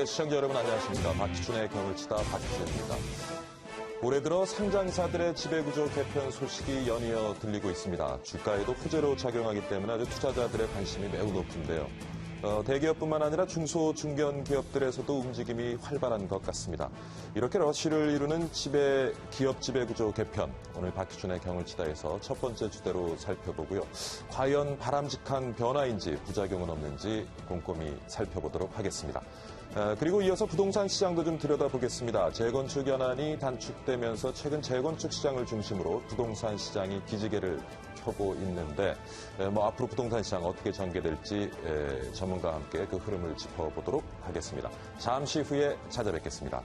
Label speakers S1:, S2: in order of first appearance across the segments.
S1: 네, 시청자 여러분 안녕하십니까. 박기춘의 경을 치다 박기춘입니다. 올해 들어 상장사들의 지배구조 개편 소식이 연이어 들리고 있습니다. 주가에도 호재로 작용하기 때문에 아주 투자자들의 관심이 매우 높은데요. 대기업뿐만 아니라 중소, 중견 기업들에서도 움직임이 활발한 것 같습니다. 이렇게 러쉬를 이루는 기업 지배구조 개편, 오늘 박기춘의 경을 치다에서 첫 번째 주제로 살펴보고요. 과연 바람직한 변화인지 부작용은 없는지 꼼꼼히 살펴보도록 하겠습니다. 그리고 이어서 부동산 시장도 좀 들여다보겠습니다. 재건축 연한이 단축되면서 최근 재건축 시장을 중심으로 부동산 시장이 기지개를 펴고 있는데 앞으로 부동산 시장 어떻게 전개될지 전문가와 함께 그 흐름을 짚어보도록 하겠습니다. 잠시 후에 찾아뵙겠습니다.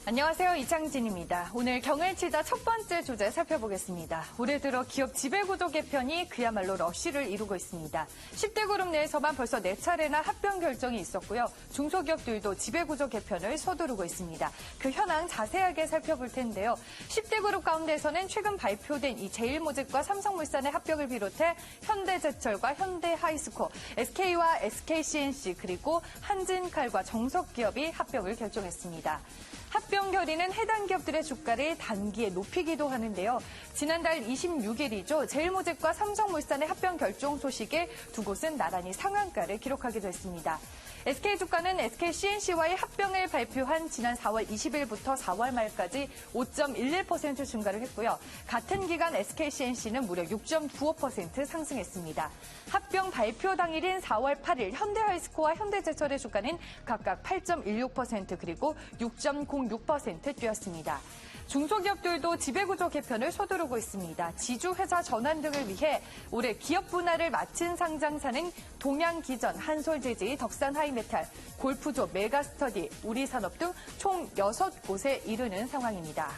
S2: 안녕하세요. 이창진입니다. 오늘 경을 치다 첫 번째 주제 살펴보겠습니다. 올해 들어 기업 지배구조 개편이 그야말로 러쉬를 이루고 있습니다. 10대 그룹 내에서만 벌써 4차례나 합병 결정이 있었고요. 중소기업들도 지배구조 개편을 서두르고 있습니다. 그 현황 자세하게 살펴볼 텐데요. 10대 그룹 가운데서는 최근 발표된 이 제일모직과 삼성물산의 합병을 비롯해 현대제철과 현대하이스코, SK와 SKCNC 그리고 한진칼과 정석기업이 합병을 결정했습니다. 합병 결의는 해당 기업들의 주가를 단기에 높이기도 하는데요. 지난달 26일이죠. 제일모직과 삼성물산의 합병 결정 소식에 두 곳은 나란히 상한가를 기록하기도 했습니다. SK 주가는 SKCNC와의 합병을 발표한 지난 4월 20일부터 4월 말까지 5.11% 증가를 했고요. 같은 기간 SKCNC는 무려 6.95% 상승했습니다. 합병 발표 당일인 4월 8일 현대하이스코와 현대제철의 주가는 각각 8.16% 그리고 6.06% 뛰었습니다. 중소기업들도 지배구조 개편을 서두르고 있습니다. 지주회사 전환 등을 위해 올해 기업 분할을 마친 상장사는 동양기전, 한솔재지, 덕산하이메탈, 골프조, 메가스터디, 우리산업 등 총 6곳에 이르는 상황입니다.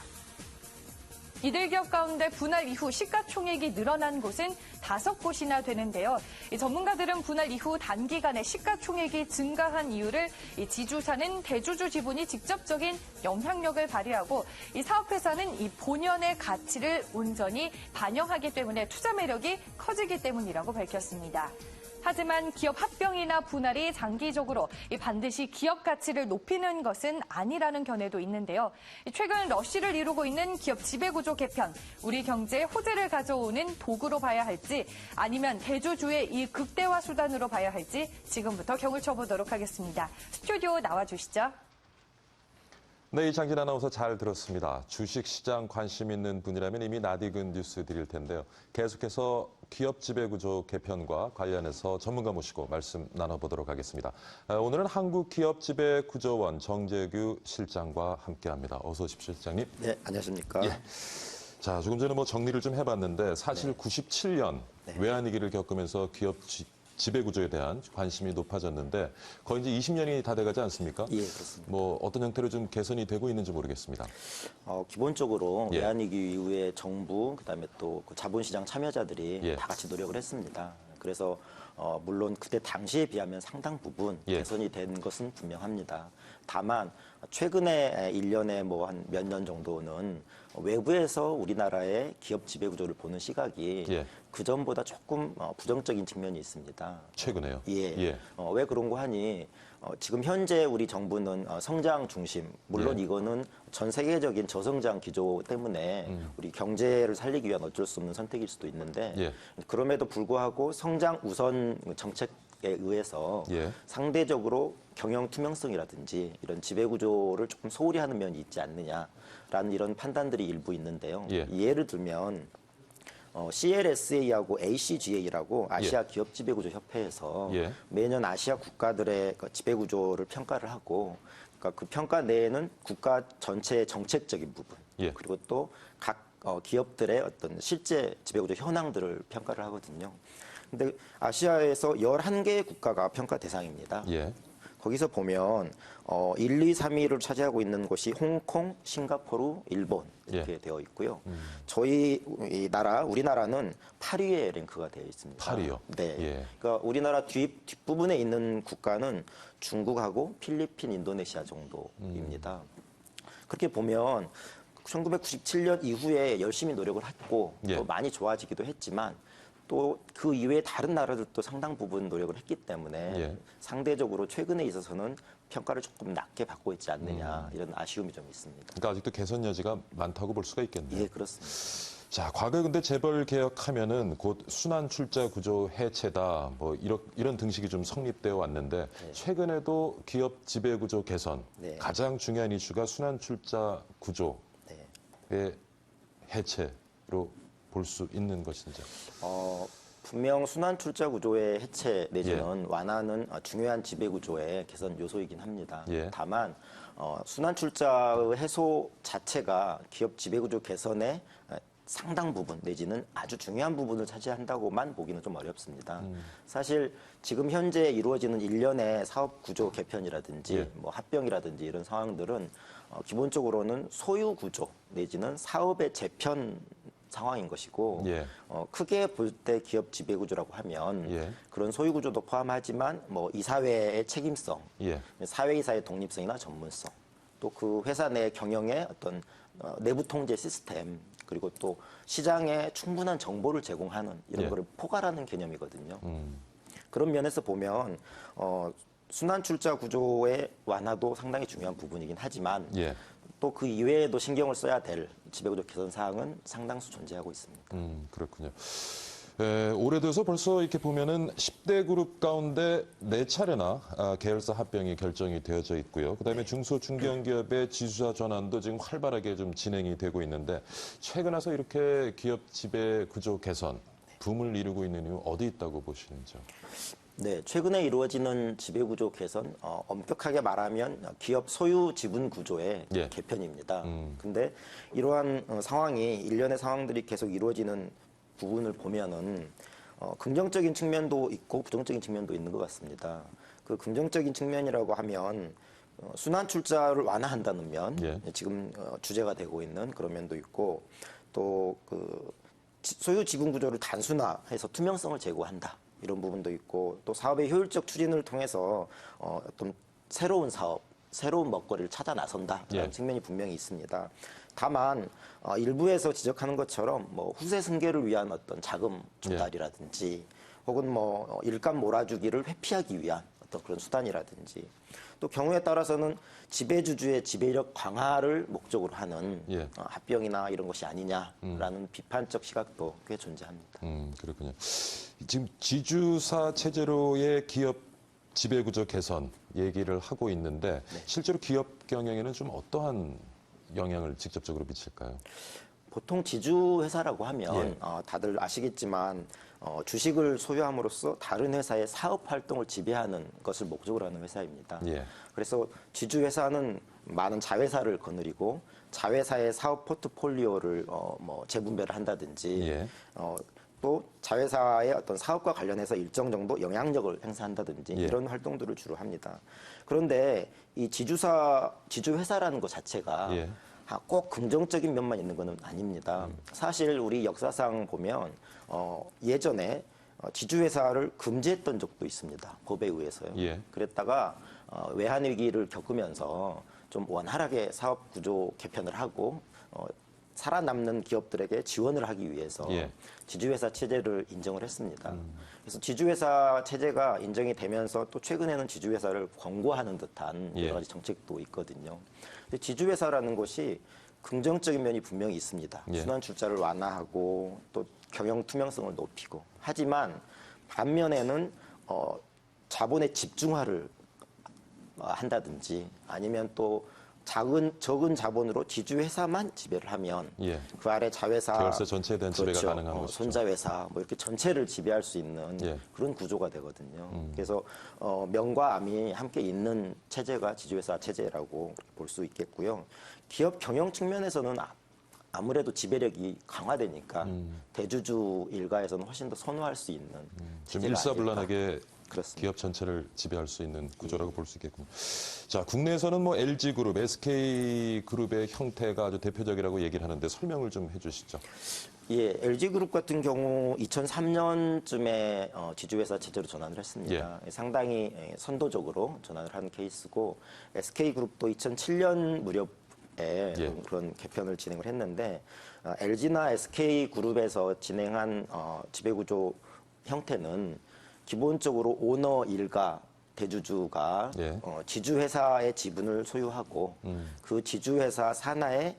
S2: 이들 기업 가운데 분할 이후 시가총액이 늘어난 곳은 5곳이나 되는데요. 전문가들은 분할 이후 단기간에 시가총액이 증가한 이유를 지주사는 대주주 지분이 직접적인 영향력을 발휘하고 이 사업회사는 이 본연의 가치를 온전히 반영하기 때문에 투자 매력이 커지기 때문이라고 밝혔습니다. 하지만 기업 합병이나 분할이 장기적으로 반드시 기업 가치를 높이는 것은 아니라는 견해도 있는데요. 최근 러쉬를 이루고 있는 기업 지배구조 개편, 우리 경제에 호재를 가져오는 도구로 봐야 할지 아니면 대주주의 이 극대화 수단으로 봐야 할지 지금부터 경을 쳐보도록 하겠습니다. 스튜디오 나와주시죠.
S1: 네, 이창진 아나운서 잘 들었습니다. 주식시장 관심 있는 분이라면 이미 낯익은 뉴스 드릴 텐데요. 계속해서 기업 지배구조 개편과 관련해서 전문가 모시고 말씀 나눠보도록 하겠습니다. 오늘은 한국기업지배구조원 정재규 실장과 함께합니다. 어서 오십시오, 실장님.
S3: 네, 안녕하십니까.
S1: 예. 자, 조금 전에 정리를 좀 해봤는데 사실 97년 외환위기를 겪으면서 기업 지배구조에 대한 관심이 높아졌는데 거의 이제 20년이 다 돼가지 않습니까?
S3: 예, 그렇습니다.
S1: 어떤 형태로 좀 개선이 되고 있는지 모르겠습니다.
S3: 기본적으로 외환위기 이후에 정부, 그다음에 또 그 자본시장 참여자들이 다 같이 노력을 했습니다. 그래서 물론 그때 당시에 비하면 상당 부분 개선이 된 것은 분명합니다. 다만 최근에 1년에 한 몇 년 정도는 외부에서 우리나라의 기업 지배구조를 보는 시각이 그전보다 조금 부정적인 측면이 있습니다.
S1: 최근에요?
S3: 예. 왜 그런고 하니 지금 현재 우리 정부는 성장 중심, 물론 이거는 전 세계적인 저성장 기조 때문에 우리 경제를 살리기 위한 어쩔 수 없는 선택일 수도 있는데 그럼에도 불구하고 성장 우선 정책에 의해서 상대적으로 경영 투명성이라든지 이런 지배구조를 조금 소홀히 하는 면이 있지 않느냐라는 이런 판단들이 일부 있는데요. 예를 들면 CLSA하고 ACGA라고 아시아 기업 지배구조 협회에서 매년 아시아 국가들의 지배구조를 평가를 하고 그러니까 그 평가 내에는 국가 전체의 정책적인 부분 그리고 또 각 기업들의 어떤 실제 지배구조 현황들을 평가를 하거든요. 근데 아시아에서 11개의 국가가 평가 대상입니다. 거기서 보면 1, 2, 3위를 차지하고 있는 곳이 홍콩, 싱가포르, 일본 이렇게 되어 있고요. 저희 우리나라는 8위에 랭크가 되어 있습니다.
S1: 8위요?
S3: 네.
S1: 예.
S3: 그러니까 우리나라 뒷부분에 있는 국가는 중국하고 필리핀, 인도네시아 정도입니다. 그렇게 보면 1997년 이후에 열심히 노력을 했고
S1: 예.
S3: 또 많이 좋아지기도 했지만 또 그 이외에 다른 나라들도 상당 부분 노력을 했기 때문에
S1: 예.
S3: 상대적으로 최근에 있어서는 평가를 조금 낮게 받고 있지 않느냐 이런 아쉬움이 좀 있습니다.
S1: 그러니까 아직도 개선 여지가 많다고 볼 수가 있겠네요.
S3: 예, 그렇습니다.
S1: 자, 과거에 근데 재벌 개혁하면은 곧 순환 출자 구조 해체다, 뭐 이런 등식이 좀 성립되어 왔는데 최근에도 기업 지배 구조 개선,
S3: 네.
S1: 가장 중요한 이슈가 순환 출자 구조의
S3: 네.
S1: 해체로 볼 수 있는 것인지.
S3: 분명 순환 출자 구조의 해체 내지는 완화는 중요한 지배 구조의 개선 요소이긴 합니다.
S1: 예.
S3: 다만 순환 출자의 해소 자체가 기업 지배 구조 개선의 상당 부분 내지는 아주 중요한 부분을 차지한다고만 보기는 좀 어렵습니다. 사실 지금 현재 이루어지는 일련의 사업 구조 개편이라든지
S1: 예.
S3: 뭐 합병이라든지 이런 상황들은 기본적으로는 소유 구조 내지는 사업의 재편 상황인 것이고
S1: 예.
S3: 크게 볼 때 기업 지배 구조라고 하면
S1: 예.
S3: 그런 소유 구조도 포함하지만 뭐 이사회의 책임성,
S1: 예.
S3: 사회이사의 독립성이나 전문성, 또 그 회사 내 경영의 어떤 내부 통제 시스템, 그리고 또 시장에 충분한 정보를 제공하는 이런
S1: 예.
S3: 거를 포괄하는 개념이거든요. 그런 면에서 보면 순환 출자 구조의 완화도 상당히 중요한 부분이긴 하지만
S1: 예.
S3: 또 그 이외에도 신경을 써야 될 지배구조 개선 사항은 상당수 존재하고 있습니다.
S1: 그렇군요. 올해 들어서 벌써 이렇게 보면은 10대 그룹 가운데 4차례나 계열사 합병이 결정이 되어져 있고요. 그다음에 중소 중견기업의 지주사 전환도 지금 활발하게 좀 진행이 되고 있는데 최근 와서 이렇게 기업 지배 구조 개선 붐을 이루고 있는 이유 어디 있다고 보시는지요?
S3: 네, 최근에 이루어지는 지배구조 개선, 엄격하게 말하면 기업 소유 지분 구조의
S1: 예.
S3: 개편입니다. 근데 이러한 상황이 일련의 상황들이 계속 이루어지는 부분을 보면은 긍정적인 측면도 있고 부정적인 측면도 있는 것 같습니다. 그 긍정적인 측면이라고 하면 순환 출자를 완화한다는 면,
S1: 예.
S3: 지금 주제가 되고 있는 그런 면도 있고 또 그 소유 지분 구조를 단순화해서 투명성을 제고한다. 이런 부분도 있고 또 사업의 효율적 추진을 통해서 어떤 새로운 사업, 새로운 먹거리를 찾아 나선다라는
S1: 예.
S3: 측면이 분명히 있습니다. 다만 일부에서 지적하는 것처럼 뭐 후세 승계를 위한 어떤 자금 조달이라든지 혹은 뭐 일감 몰아주기를 회피하기 위한 어떤 그런 수단이라든지 또 경우에 따라서는 지배주주의 지배력 강화를 목적으로 하는
S1: 예.
S3: 합병이나 이런 것이 아니냐라는 비판적 시각도 꽤 존재합니다.
S1: 그렇군요. 지금 지주사 체제로의 기업 지배구조 개선 얘기를 하고 있는데 실제로 기업 경영에는 좀 어떠한 영향을 직접적으로 미칠까요?
S3: 보통 지주회사라고 하면
S1: 예.
S3: 다들 아시겠지만 주식을 소유함으로써 다른 회사의 사업 활동을 지배하는 것을 목적으로 하는 회사입니다.
S1: 예.
S3: 그래서 지주회사는 많은 자회사를 거느리고 자회사의 사업 포트폴리오를 뭐 재분배를 한다든지
S1: 예.
S3: 또 자회사의 어떤 사업과 관련해서 일정 정도 영향력을 행사한다든지
S1: 예.
S3: 이런 활동들을 주로 합니다. 그런데 이 지주회사라는 것 자체가
S1: 예.
S3: 꼭 긍정적인 면만 있는 것은 아닙니다. 사실 우리 역사상 보면 예전에 지주회사를 금지했던 적도 있습니다. 법에 의해서요.
S1: 예.
S3: 그랬다가 외환 위기를 겪으면서 좀 원활하게 사업 구조 개편을 하고 살아남는 기업들에게 지원을 하기 위해서
S1: 예.
S3: 지주회사 체제를 인정을 했습니다. 그래서 지주회사 체제가 인정이 되면서 또 최근에는 지주회사를 권고하는 듯한
S1: 예.
S3: 여러 가지 정책도 있거든요. 근데 지주회사라는 것이 긍정적인 면이 분명히 있습니다.
S1: 예.
S3: 순환 출자를 완화하고 또 경영 투명성을 높이고 하지만 반면에는 자본의 집중화를 한다든지 아니면 또 적은 자본으로 지주회사만 지배를 하면
S1: 예.
S3: 그 아래 자회사,
S1: 계열사 전체에 대한 지배가
S3: 그렇죠.
S1: 가능한 것이죠.
S3: 손자회사 뭐 이렇게 전체를 지배할 수 있는
S1: 예.
S3: 그런 구조가 되거든요. 그래서 명과 암이 함께 있는 체제가 지주회사 체제라고 볼 수 있겠고요. 기업 경영 측면에서는 아무래도 지배력이 강화되니까 대주주 일가에서는 훨씬 더 선호할 수 있는
S1: 좀
S3: 체제가
S1: 일사불란하게
S3: 아닐까. 그렇습니다.
S1: 기업 전체를 지배할 수 있는 구조라고 볼 수 있겠군요. 자, 국내에서는 뭐 LG그룹, SK그룹의 형태가 아주 대표적이라고 얘기를 하는데 설명을 좀 해주시죠.
S3: 예, LG그룹 같은 경우 2003년쯤에 지주회사 체제로 전환을 했습니다. 상당히 선도적으로 전환을 한 케이스고 SK그룹도 2007년 무렵에 그런 개편을 진행을 했는데 LG나 SK그룹에서 진행한 지배구조 형태는 기본적으로 오너 일가 대주주가 지주회사의 지분을 소유하고 그 지주회사 산하에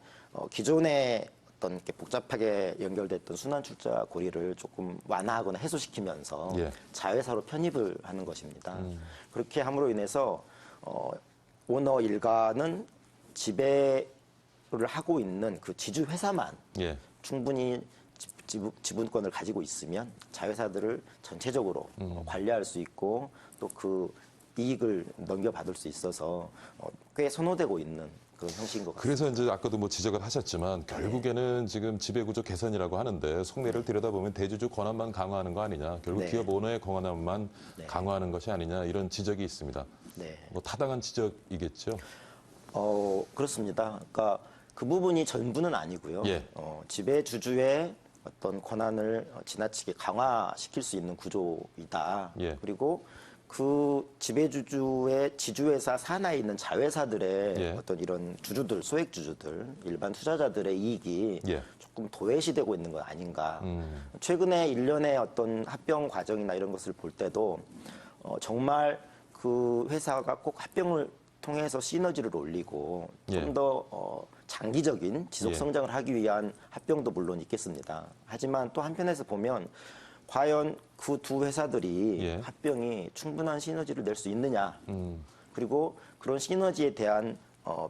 S3: 기존에 어떤 이렇게 복잡하게 연결됐던 순환출자 고리를 조금 완화하거나 해소시키면서 자회사로 편입을 하는 것입니다. 그렇게 함으로 인해서 오너 일가는 지배를 하고 있는 그 지주회사만 충분히 지분권을 가지고 있으면 자회사들을 전체적으로 관리할 수 있고 또 그 이익을 넘겨받을 수 있어서 꽤 선호되고 있는 그런 형식인 것 같습니다.
S1: 그래서 이제 아까도 뭐 지적을 하셨지만 결국에는 지금 지배구조 개선이라고 하는데 속내를 들여다보면 대주주 권한만 강화하는 거 아니냐, 결국 기업 오너의 권한만 강화하는 것이 아니냐 이런 지적이 있습니다. 뭐 타당한 지적이겠죠.
S3: 그렇습니다. 그러니까 그 부분이 전부는 아니고요. 지배주주의 어떤 권한을 지나치게 강화시킬 수 있는 구조이다. 그리고 그 지배주주의 지주회사 산하에 있는 자회사들의 어떤 이런 주주들, 소액주주들, 일반 투자자들의 이익이 조금 도외시되고 있는 것 아닌가. 최근에 일련의 어떤 합병 과정이나 이런 것을 볼 때도 정말 그 회사가 꼭 합병을 통해서 시너지를 올리고 좀 더 장기적인 지속 성장을 하기 위한 합병도 물론 있겠습니다. 하지만 또 한편에서 보면 과연 그 두 회사들이 합병이 충분한 시너지를 낼 수 있느냐. 그리고 그런 시너지에 대한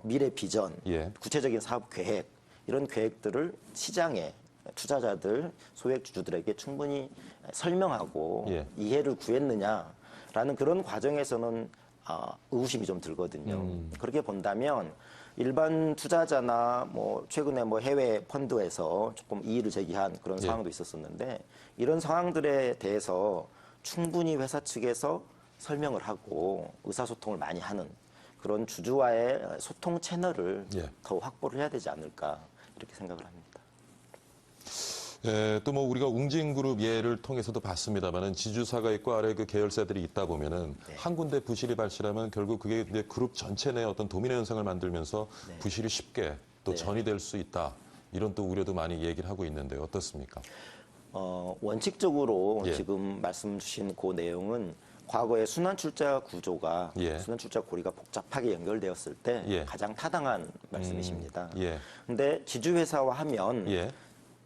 S3: 미래 비전, 구체적인 사업 계획, 이런 계획들을 시장에 투자자들, 소액주주들에게 충분히 설명하고 이해를 구했느냐라는 그런 과정에서는 의구심이 좀 들거든요. 그렇게 본다면 일반 투자자나 뭐 최근에 뭐 해외 펀드에서 조금 이의를 제기한 그런 상황도 있었었는데 이런 상황들에 대해서 충분히 회사 측에서 설명을 하고 의사소통을 많이 하는 그런 주주와의 소통 채널을 더 확보를 해야 되지 않을까 이렇게 생각을 합니다.
S1: 또 뭐 우리가 웅진그룹 예를 통해서도 봤습니다만은 지주사가 있고 아래 그 계열사들이 있다 보면은 한 군데 부실이 발생하면 결국 그게 이제 그룹 전체 내 어떤 도미노 현상을 만들면서 부실이 쉽게 또 전이될 수 있다. 이런 또 우려도 많이 얘기를 하고 있는데 어떻습니까?
S3: 원칙적으로 지금 말씀 주신 그 내용은 과거의 순환출자 구조가 순환출자 고리가 복잡하게 연결되었을 때 가장 타당한 말씀이십니다. 근데 지주회사와 하면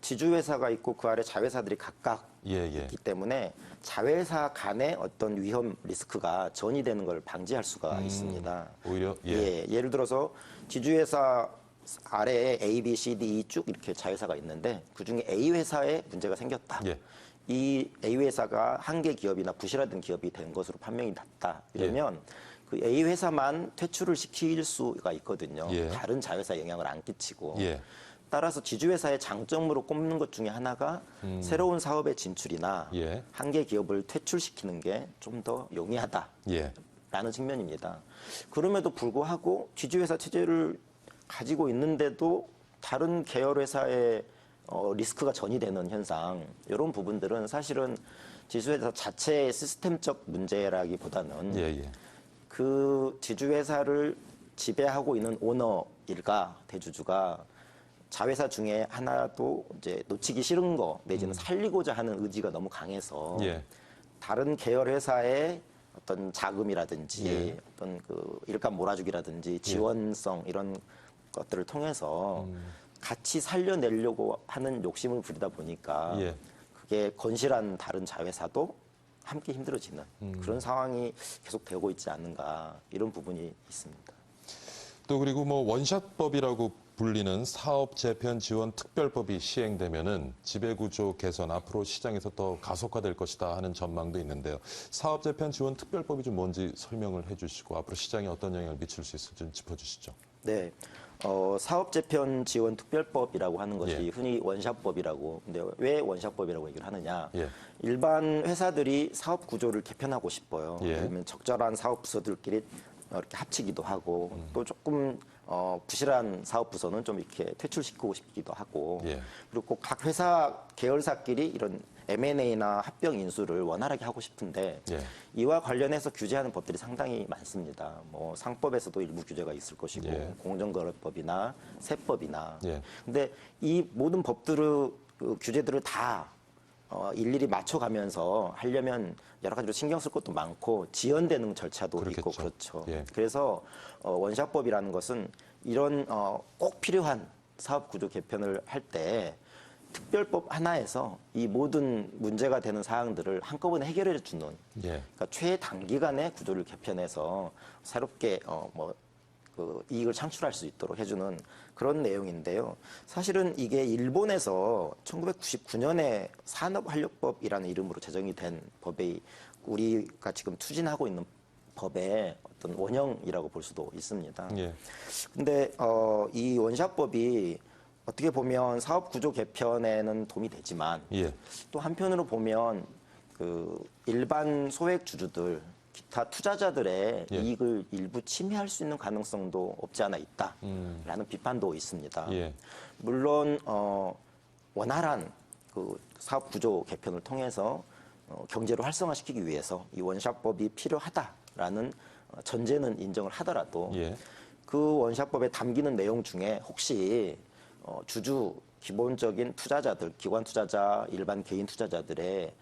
S3: 지주회사가 있고 그 아래 자회사들이 각각 있기 때문에 자회사 간의 어떤 위험 리스크가 전이되는 걸 방지할 수가 있습니다.
S1: 오히려
S3: 예를 들어서 지주회사 아래에 A, B, C, D, E 쭉 이렇게 자회사가 있는데 그중에 A 회사에 문제가 생겼다. 이 A 회사가 한계 기업이나 부실화된 기업이 된 것으로 판명이 났다. 이러면 그 A 회사만 퇴출을 시킬 수가 있거든요. 다른 자회사에 영향을 안 끼치고. 따라서 지주회사의 장점으로 꼽는 것 중에 하나가 새로운 사업의 진출이나 한계 기업을 퇴출시키는 게 좀 더 용이하다라는 측면입니다. 그럼에도 불구하고 지주회사 체제를 가지고 있는데도 다른 계열회사의 리스크가 전이되는 현상, 이런 부분들은 사실은 지주회사 자체의 시스템적 문제라기보다는 그 지주회사를 지배하고 있는 오너 일가 대주주가 자회사 중에 하나도 이제 놓치기 싫은 거 내지는 살리고자 하는 의지가 너무 강해서 다른 계열 회사의 어떤 자금이라든지 어떤 그 일감 몰아주기라든지 지원성 이런 것들을 통해서 같이 살려내려고 하는 욕심을 부리다 보니까 그게 건실한 다른 자회사도 함께 힘들어지는 그런 상황이 계속 되고 있지 않는가 이런 부분이 있습니다.
S1: 또 그리고 뭐 원샷법이라고 불리는 사업 재편 지원 특별법이 시행되면은 지배구조 개선 앞으로 시장에서 더 가속화될 것이다 하는 전망도 있는데요. 사업 재편 지원 특별법이 좀 뭔지 설명을 해주시고 앞으로 시장에 어떤 영향을 미칠 수 있을지 좀 짚어주시죠.
S3: 네. 사업재편지원특별법이라고 하는 것이
S1: 예.
S3: 흔히 원샷법이라고. 근데 왜 원샷법이라고 얘기를 하느냐?
S1: 예.
S3: 일반 회사들이 사업 구조를 개편하고 싶어요.
S1: 예.
S3: 그러면 적절한 사업 부서들끼리 이렇게 합치기도 하고 또 조금 부실한 사업 부서는 좀 이렇게 퇴출시키고 싶기도 하고
S1: 예.
S3: 그리고 꼭 각 회사 계열사끼리 이런 M&A나 합병 인수를 원활하게 하고 싶은데
S1: 예.
S3: 이와 관련해서 규제하는 법들이 상당히 많습니다. 뭐 상법에서도 일부 규제가 있을 것이고
S1: 예.
S3: 공정거래법이나 세법이나.
S1: 예.
S3: 근데 이 모든 법들의 규제들을 다 일일이 맞춰가면서 하려면 여러 가지로 신경 쓸 것도 많고 지연되는 절차도 있고
S1: 그렇겠죠.
S3: 그렇죠.
S1: 예.
S3: 그래서 원샷법이라는 것은 이런 꼭 필요한 사업 구조 개편을 할 때 특별법 하나에서 이 모든 문제가 되는 사항들을 한꺼번에 해결해 주는
S1: 예.
S3: 그러니까 최단기간에 구조를 개편해서 새롭게 그 이익을 창출할 수 있도록 해주는 그런 내용인데요. 사실은 이게 일본에서 1999년에 산업활력법이라는 이름으로 제정이 된 법이 우리가 지금 추진하고 있는 법의 어떤 원형이라고 볼 수도 있습니다.
S1: 예.
S3: 근데 이 원샷법이 어떻게 보면 사업 구조 개편에는 도움이 되지만
S1: 예.
S3: 또 한편으로 보면 그 일반 소액 주주들 기타 투자자들의
S1: 예.
S3: 이익을 일부 침해할 수 있는 가능성도 없지 않아 있다라는 비판도 있습니다.
S1: 예.
S3: 물론 원활한 그 사업 구조 개편을 통해서 경제를 활성화시키기 위해서 이 원샷법이 필요하다라는 전제는 인정을 하더라도
S1: 예.
S3: 그 원샷법에 담기는 내용 중에 혹시 주주 기본적인 투자자들, 기관 투자자, 일반 개인 투자자들의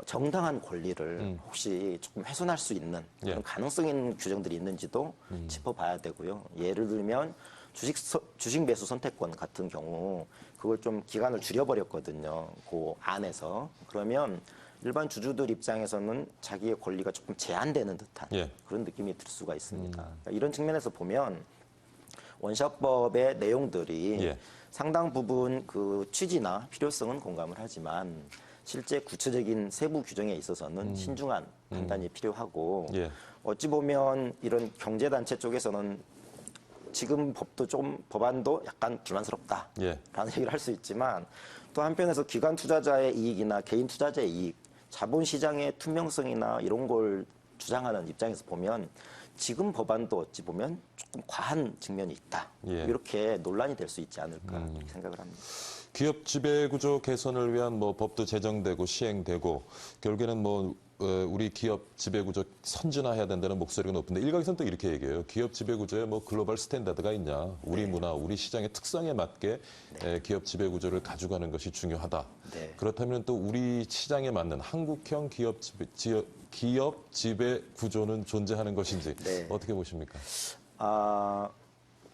S3: 정당한 권리를 혹시 조금 훼손할 수 있는 그런
S1: 예.
S3: 가능성 있는 규정들이 있는지도 짚어봐야 되고요. 예를 들면 주식 매수 선택권 같은 경우 그걸 좀 기간을 줄여버렸거든요. 그 안에서. 그러면 일반 주주들 입장에서는 자기의 권리가 조금 제한되는 듯한
S1: 예.
S3: 그런 느낌이 들 수가 있습니다. 그러니까 이런 측면에서 보면 원샷법의 내용들이
S1: 예.
S3: 상당 부분 그 취지나 필요성은 공감을 하지만 실제 구체적인 세부 규정에 있어서는 신중한 판단이 필요하고
S1: 예.
S3: 어찌 보면 이런 경제단체 쪽에서는 지금 법안도 약간 불만스럽다라는
S1: 예.
S3: 얘기를 할 수 있지만 또 한편에서 기관 투자자의 이익이나 개인 투자자의 이익, 자본시장의 투명성이나 이런 걸 주장하는 입장에서 보면 지금 법안도 어찌 보면 조금 과한 측면이 있다.
S1: 예.
S3: 이렇게 논란이 될 수 있지 않을까 이렇게 생각을 합니다.
S1: 기업 지배구조 개선을 위한 뭐 법도 제정되고 시행되고 결국에는 뭐 우리 기업 지배구조 선진화해야 된다는 목소리가 높은데 일각에서는 또 이렇게 얘기해요. 기업 지배구조에 뭐 글로벌 스탠다드가 있냐. 우리 문화, 우리 시장의 특성에 맞게 기업 지배구조를 가져가는 것이 중요하다.
S3: 네.
S1: 그렇다면 또 우리 시장에 맞는 한국형 기업 지배구조는 존재하는 것인지
S3: 네.
S1: 어떻게 보십니까?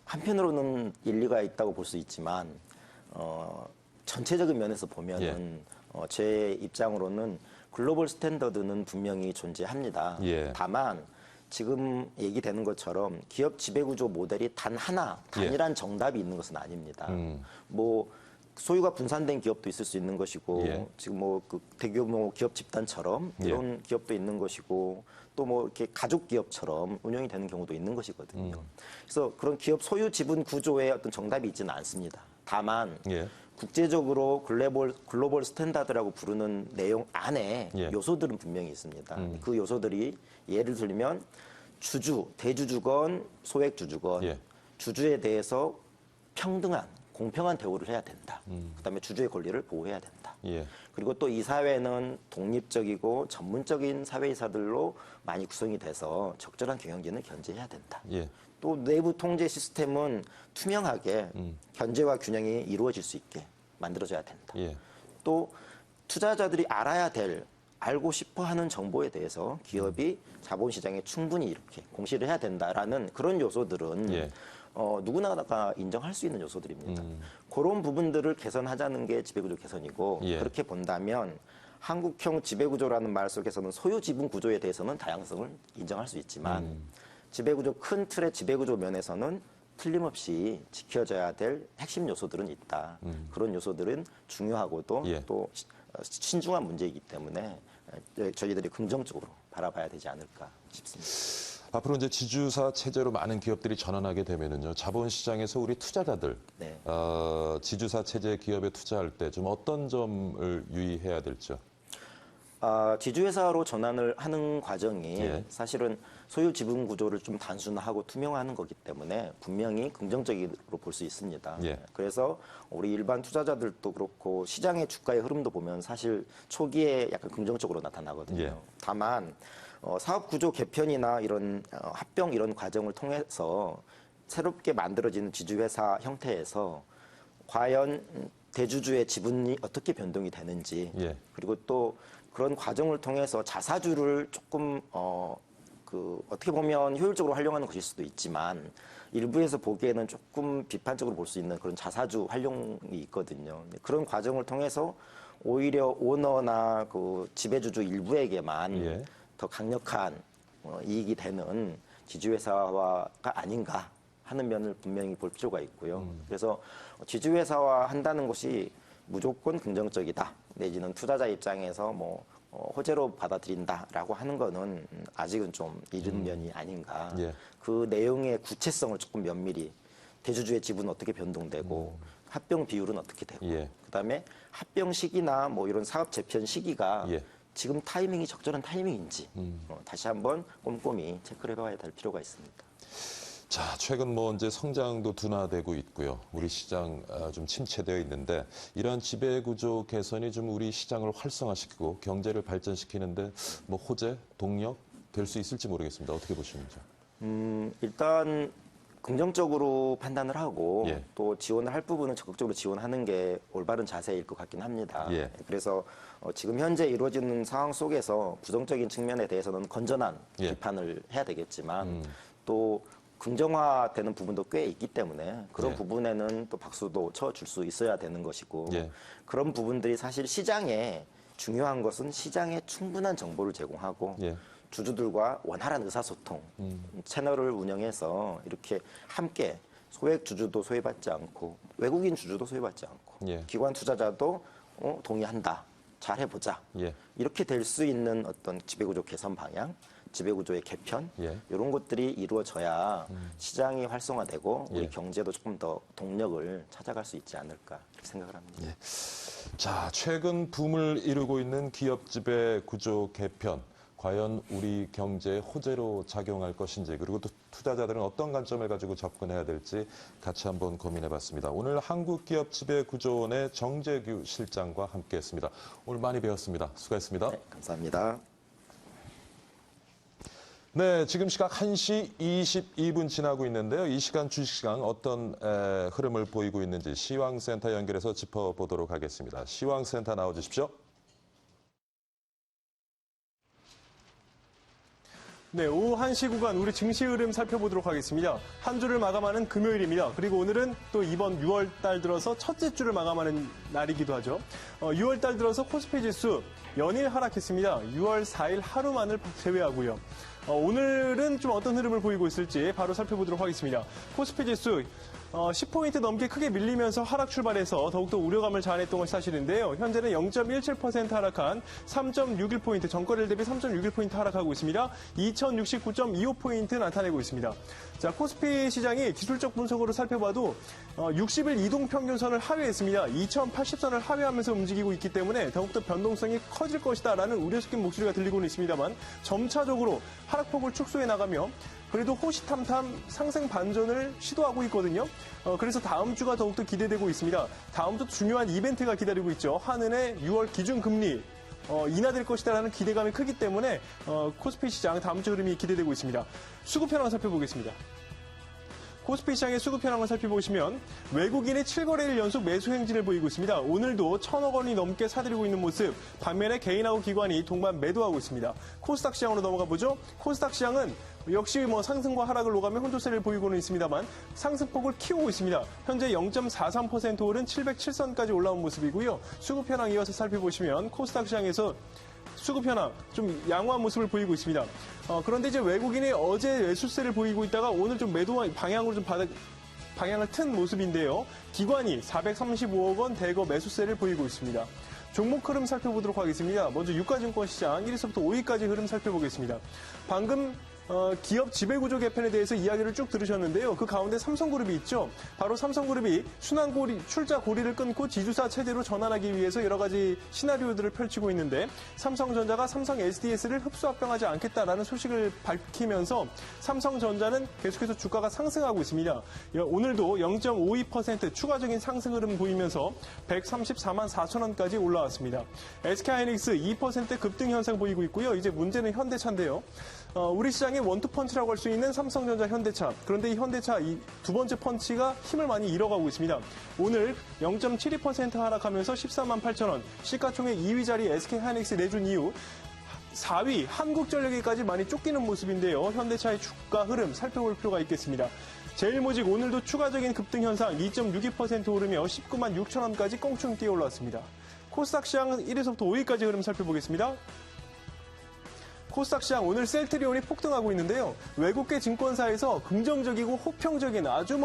S3: 한편으로는 일리가 있다고 볼 수 있지만 전체적인 면에서 보면은 제 입장으로는 글로벌 스탠더드는 분명히 존재합니다.
S1: 예.
S3: 다만 지금 얘기되는 것처럼 기업 지배구조 모델이 단일한 정답이 있는 것은 아닙니다. 뭐 소유가 분산된 기업도 있을 수 있는 것이고
S1: 예.
S3: 지금 뭐 그 대규모 기업 집단처럼 이런 기업도 있는 것이고 또 뭐 이렇게 가족 기업처럼 운영이 되는 경우도 있는 것이거든요. 그래서 그런 기업 소유 지분 구조에 어떤 정답이 있지는 않습니다. 다만
S1: 예.
S3: 국제적으로 글로벌 스탠다드라고 부르는 내용 안에
S1: 예.
S3: 요소들은 분명히 있습니다. 그 요소들이 예를 들면 주주, 대주주건, 소액주주건
S1: 예.
S3: 주주에 대해서 평등한 공평한 대우를 해야 된다. 그다음에 주주의 권리를 보호해야 된다.
S1: 예.
S3: 그리고 또 이 사회는 독립적이고 전문적인 사회이사들로 많이 구성이 돼서 적절한 경영진을 견제해야 된다.
S1: 예.
S3: 또 내부 통제 시스템은 투명하게 견제와 균형이 이루어질 수 있게 만들어져야 된다.
S1: 예.
S3: 또 투자자들이 알고 싶어 하는 정보에 대해서 기업이 자본시장에 충분히 이렇게 공시를 해야 된다라는 그런 요소들은
S1: 예.
S3: 누구나가 인정할 수 있는 요소들입니다. 그런 부분들을 개선하자는 게 지배구조 개선이고
S1: 예.
S3: 그렇게 본다면 한국형 지배구조라는 말 속에서는 소유 지분 구조에 대해서는 다양성을 인정할 수 있지만 지배구조 큰 틀의 지배구조 면에서는 틀림없이 지켜져야 될 핵심 요소들은 있다. 그런 요소들은 중요하고도
S1: 예.
S3: 또 신중한 문제이기 때문에 저희들이 긍정적으로 바라봐야 되지 않을까 싶습니다.
S1: 앞으로 이제 지주사 체제로 많은 기업들이 전환하게 되면은요, 자본시장에서 우리 투자자들,
S3: 네.
S1: 지주사 체제 기업에 투자할 때 좀 어떤 점을 유의해야 될죠?
S3: 지주회사로 전환을 하는 과정이
S1: 예.
S3: 사실은 소유 지분 구조를 좀 단순화하고 투명화하는 거기 때문에 분명히 긍정적으로 볼 수 있습니다.
S1: 예.
S3: 그래서 우리 일반 투자자들도 그렇고 시장의 주가의 흐름도 보면 사실 초기에 약간 긍정적으로 나타나거든요.
S1: 예.
S3: 다만 사업 구조 개편이나 이런 합병 이런 과정을 통해서 새롭게 만들어지는 지주회사 형태에서 과연 대주주의 지분이 어떻게 변동이 되는지
S1: 예.
S3: 그리고 또 그런 과정을 통해서 자사주를 조금 어떻게 보면 효율적으로 활용하는 것일 수도 있지만 일부에서 보기에는 조금 비판적으로 볼 수 있는 그런 자사주 활용이 있거든요. 그런 과정을 통해서 오히려 오너나 그 지배주주 일부에게만
S1: 예.
S3: 더 강력한 이익이 되는 지주회사화가 아닌가 하는 면을 분명히 볼 필요가 있고요. 그래서 지주회사화 한다는 것이 무조건 긍정적이다. 내지는 투자자 입장에서 호재로 받아들인다라고 하는 거는 아직은 좀 이른 면이 아닌가.
S1: 예.
S3: 그 내용의 구체성을 조금 면밀히 대주주의 지분은 어떻게 변동되고 합병 비율은 어떻게 되고
S1: 예.
S3: 그다음에 합병 시기나 이런 사업 재편 시기가
S1: 예.
S3: 지금 타이밍이 적절한 타이밍인지 다시 한번 꼼꼼히 체크를 해봐야 될 필요가 있습니다.
S1: 자, 최근 이제 성장도 둔화되고 있고요. 우리 시장 좀 침체되어 있는데 이러한 지배구조 개선이 좀 우리 시장을 활성화시키고 경제를 발전시키는데 호재, 동력 될 수 있을지 모르겠습니다. 어떻게 보시는지요?
S3: 일단 긍정적으로 판단을 하고
S1: 예.
S3: 또 지원을 할 부분은 적극적으로 지원하는 게 올바른 자세일 것 같긴 합니다.
S1: 예.
S3: 그래서 지금 현재 이루어지는 상황 속에서 부정적인 측면에 대해서는 건전한
S1: 예.
S3: 비판을 해야 되겠지만 또 긍정화되는 부분도 꽤 있기 때문에 그런
S1: 예.
S3: 부분에는 또 박수도 쳐줄 수 있어야 되는 것이고
S1: 예.
S3: 그런 부분들이 사실 시장에 중요한 것은 시장에 충분한 정보를 제공하고
S1: 예.
S3: 주주들과 원활한 의사소통 채널을 운영해서 이렇게 함께 소액 주주도 소외받지 않고 외국인 주주도 소외받지 않고
S1: 예.
S3: 기관 투자자도 동의한다. 잘 해보자.
S1: 예.
S3: 이렇게 될 수 있는 어떤 지배구조 개선 방향, 지배구조의 개편
S1: 예.
S3: 이런 것들이 이루어져야 시장이 활성화되고 우리
S1: 예.
S3: 경제도 조금 더 동력을 찾아갈 수 있지 않을까 이렇게 생각을 합니다.
S1: 예. 자, 최근 붐을 이루고 있는 기업 지배 구조 개편. 과연 우리 경제에 호재로 작용할 것인지 그리고 또 투자자들은 어떤 관점을 가지고 접근해야 될지 같이 한번 고민해봤습니다. 오늘 한국기업지배구조원의 정재규 실장과 함께했습니다. 오늘 많이 배웠습니다. 수고했습니다.
S3: 네, 감사합니다.
S1: 네, 지금 시각 1시 22분 지나고 있는데요. 이 시간 주식시장 어떤 흐름을 보이고 있는지 시황센터 연결해서 짚어보도록 하겠습니다. 시황센터 나와주십시오.
S4: 네, 오후 1시 구간 우리 증시 흐름 살펴보도록 하겠습니다. 한 주를 마감하는 금요일입니다. 그리고 오늘은 또 이번 6월 달 들어서 첫째 주를 마감하는 날이기도 하죠. 6월 달 들어서 코스피 지수 연일 하락했습니다. 6월 4일 하루만을 제외하고요. 오늘은 좀 어떤 흐름을 보이고 있을지 바로 살펴보도록 하겠습니다. 코스피 지수 10포인트 넘게 크게 밀리면서 하락 출발해서 더욱더 우려감을 자아냈던 것이 사실인데요. 현재는 0.17% 하락한 3.61포인트, 전거래일 대비 3.61포인트 하락하고 있습니다. 2069.25포인트 나타내고 있습니다. 자, 코스피 시장이 기술적 분석으로 살펴봐도 60일 이동평균선을 하회했습니다. 2080선을 하회하면서 움직이고 있기 때문에 더욱더 변동성이 커질 것이다라는 우려 섞인 목소리가 들리고는 있습니다만 점차적으로 하락폭을 축소해 나가며 그래도 호시탐탐 상승 반전을 시도하고 있거든요. 그래서 다음 주가 더욱더 기대되고 있습니다. 다음 주 중요한 이벤트가 기다리고 있죠. 한은의 6월 기준금리 인하될 것이다라는 기대감이 크기 때문에 코스피 시장 다음 주 흐름이 기대되고 있습니다. 수급 현황 살펴보겠습니다. 코스피 시장의 수급 현황을 살펴보시면 외국인이 7거래일 연속 매수 행진을 보이고 있습니다. 오늘도 1,000억 원이 넘게 사들이고 있는 모습, 반면에 개인하고 기관이 동반 매도하고 있습니다. 코스닥 시장으로 넘어가 보죠. 코스닥 시장은 역시 상승과 하락을 오가며 혼조세를 보이고는 있습니다만 상승폭을 키우고 있습니다. 현재 0.43% 오른 707선까지 올라온 모습이고요. 수급 현황 이어서 살펴보시면 코스닥 시장에서 수급 현황 좀 양호한 모습을 보이고 있습니다. 그런데 이제 외국인이 어제 매수세를 보이고 있다가 오늘 좀 매도 방향으로 좀 방향을 튼 모습인데요. 기관이 435억 원 대거 매수세를 보이고 있습니다. 종목 흐름 살펴보도록 하겠습니다. 먼저 유가증권 시장 1위서부터 5위까지 흐름 살펴보겠습니다. 방금 기업 지배구조 개편에 대해서 이야기를 쭉 들으셨는데요. 그 가운데 삼성그룹이 있죠. 바로 삼성그룹이 출자 고리를 끊고 지주사 체제로 전환하기 위해서 여러 가지 시나리오들을 펼치고 있는데 삼성전자가 삼성 SDS를 흡수합병하지 않겠다라는 소식을 밝히면서 삼성전자는 계속해서 주가가 상승하고 있습니다. 오늘도 0.52% 추가적인 상승 흐름 보이면서 134만 4천 원까지 올라왔습니다. SK하이닉스 2% 급등 현상 보이고 있고요. 이제 문제는 현대차인데요. 우리 시장의 원투펀치라고 할 수 있는 삼성전자, 현대차. 그런데 이 현대차 이 두 번째 펀치가 힘을 많이 잃어가고 있습니다. 오늘 0.72% 하락하면서 14만 8천 원, 시가총액 2위 자리 SK하이닉스 내준 이후 4위 한국전력에까지 많이 쫓기는 모습인데요. 현대차의 주가 흐름 살펴볼 필요가 있겠습니다. 제일모직 오늘도 추가적인 급등 현상 2.62% 오르며 19만 6천 원까지 껑충 뛰어 올랐습니다. 코스닥 시장 1위서부터 5위까지 흐름 살펴보겠습니다. 코스닥 시장 오늘 셀트리온이 폭등하고 있는데요. 외국계 증권사에서 긍정적이고 호평적인 아주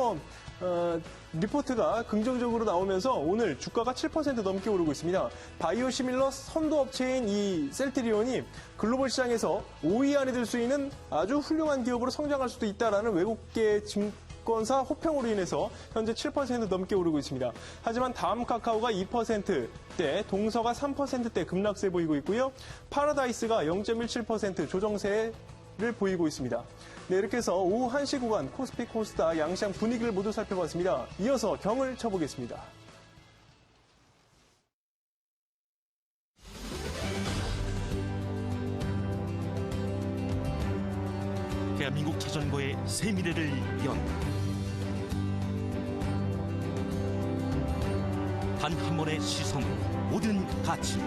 S4: 리포트가 긍정적으로 나오면서 오늘 주가가 7% 넘게 오르고 있습니다. 바이오시밀러 선도업체인 이 셀트리온이 글로벌 시장에서 5위 안에 들 수 있는 아주 훌륭한 기업으로 성장할 수도 있다라는 외국계 증권사 호평으로 인해서 현재 7% 넘게 오르고 있습니다. 하지만 다음 카카오가 2%대, 동서가 3%대 급락세 보이고 있고요. 파라다이스가 0.17% 조정세를 보이고 있습니다. 네, 이렇게 해서 오후 1시 구간 코스피 코스닥 양시장 분위기를 모두 살펴봤습니다. 이어서 경을 쳐보겠습니다.
S5: 대한민국 자전거의 새 미래를 연다. 단 한 번의 시선으로 모든 가치.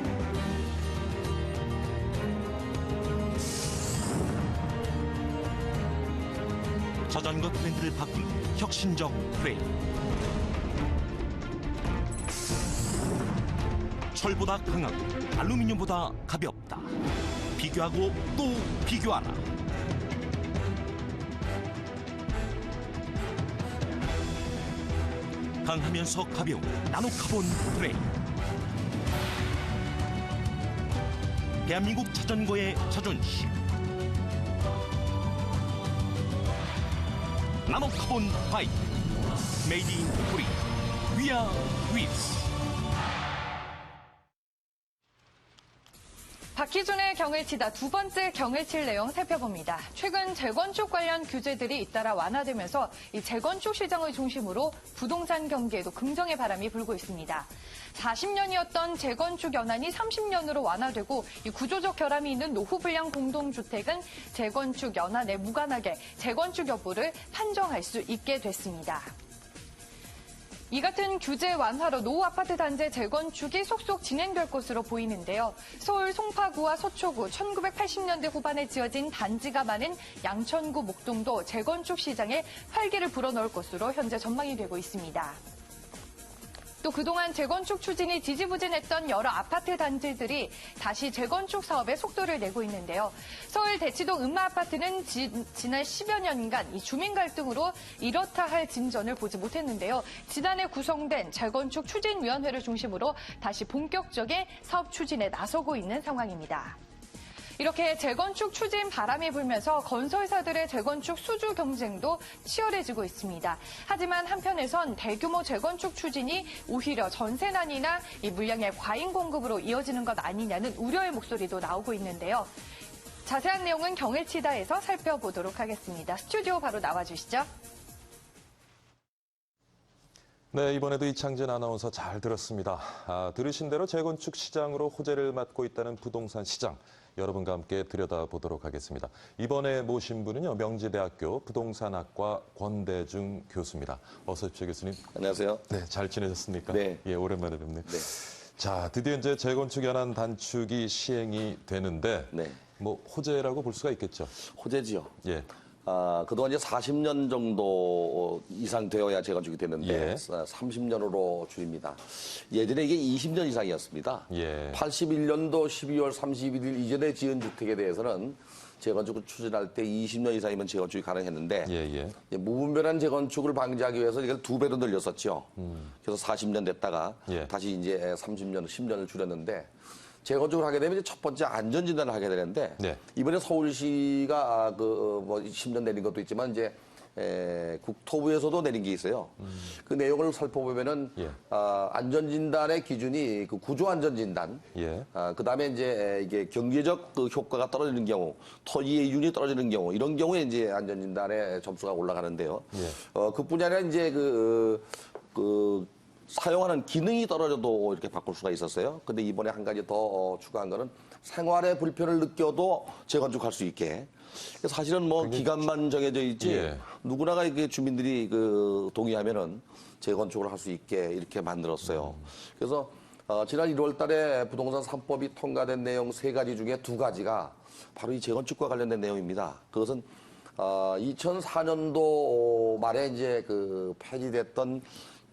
S5: 자전거 트렌드를 바꾼 혁신적 프레임. 철보다 강하고 알루미늄보다 가볍다. 비교하고 또 비교하라. 강하면서 가벼운 나노카본 프레임. 대한민국 자전거의 자존심. 나노카본 바이크. 메이드 인 코리아. 위아 위스.
S2: 박희준의 경을 치다 두 번째 경을 칠 내용 살펴봅니다. 최근 재건축 관련 규제들이 잇따라 완화되면서 이 재건축 시장을 중심으로 부동산 경기에도 긍정의 바람이 불고 있습니다. 40년이었던 재건축 연한이 30년으로 완화되고 이 구조적 결함이 있는 노후불량 공동주택은 재건축 연한에 무관하게 재건축 여부를 판정할 수 있게 됐습니다. 이 같은 규제 완화로 노후 아파트 단지 재건축이 속속 진행될 것으로 보이는데요. 서울 송파구와 서초구 1980년대 후반에 지어진 단지가 많은 양천구 목동도 재건축 시장에 활기를 불어넣을 것으로 현재 전망이 되고 있습니다. 또 그동안 재건축 추진이 지지부진했던 여러 아파트 단지들이 다시 재건축 사업에 속도를 내고 있는데요. 서울 대치동 음마아파트는 지난 10여 년간 이 주민 갈등으로 이렇다 할 진전을 보지 못했는데요. 지난해 구성된 재건축 추진위원회를 중심으로 다시 본격적인 사업 추진에 나서고 있는 상황입니다. 이렇게 재건축 추진 바람이 불면서 건설사들의 재건축 수주 경쟁도 치열해지고 있습니다. 하지만 한편에선 대규모 재건축 추진이 오히려 전세난이나 이 물량의 과잉 공급으로 이어지는 것 아니냐는 우려의 목소리도 나오고 있는데요. 자세한 내용은 경을 치다에서 살펴보도록 하겠습니다. 스튜디오 바로 나와주시죠.
S1: 네, 이번에도 이창진 아나운서 잘 들었습니다. 들으신 대로 재건축 시장으로 호재를 맞고 있다는 부동산 시장. 여러분과 함께 들여다보도록 하겠습니다. 이번에 모신 분은요, 명지대학교 부동산학과 권대중 교수입니다. 어서 오십시오, 교수님.
S6: 안녕하세요.
S1: 네, 잘 지내셨습니까?
S6: 네.
S1: 예, 오랜만에 뵙네요.
S6: 네.
S1: 자, 드디어 이제 재건축 연한 단축이 시행이 되는데,
S6: 네.
S1: 뭐 호재라고 볼 수가 있겠죠.
S6: 호재지요.
S1: 예.
S6: 그동안 이제 40년 정도 이상 되어야 재건축이 되는데
S1: 예.
S6: 30년으로 줄입니다. 예전에 이게 20년 이상이었습니다.
S1: 예.
S6: 81년도 12월 31일 이전에 지은 주택에 대해서는 재건축을 추진할 때 20년 이상이면 재건축이 가능했는데
S1: 예.
S6: 무분별한 재건축을 방지하기 위해서 이걸 2배로 늘렸었죠. 그래서 40년 됐다가
S1: 예.
S6: 다시 이제 30년, 10년을 줄였는데 재건축을 하게 되면 이제 첫 번째 안전 진단을 하게 되는데
S1: 네.
S6: 이번에 서울시가 10년 내린 것도 있지만 이제 국토부에서도 내린 게 있어요. 그 내용을 살펴보면은
S1: 예.
S6: 안전 진단의 기준이 그 구조 안전 진단,
S1: 예.
S6: 그다음에 이제 이게 경제적 그 효과가 떨어지는 경우, 토지의 이윤이 떨어지는 경우 이런 경우에 이제 안전 진단의 점수가 올라가는데요.
S1: 예.
S6: 그뿐이 아니라 이제 사용하는 기능이 떨어져도 이렇게 바꿀 수가 있었어요. 근데 이번에 한 가지 더 추가한 거는 생활의 불편을 느껴도 재건축할 수 있게. 그래서 사실은 뭐 기간만 정해져 있지
S1: 예.
S6: 누구나가 이게 주민들이 동의하면은 재건축을 할 수 있게 이렇게 만들었어요. 그래서 지난 1월 달에 부동산 3법이 통과된 내용 3가지 중에 2가지가 바로 이 재건축과 관련된 내용입니다. 그것은 2004년도 말에 이제 폐지됐던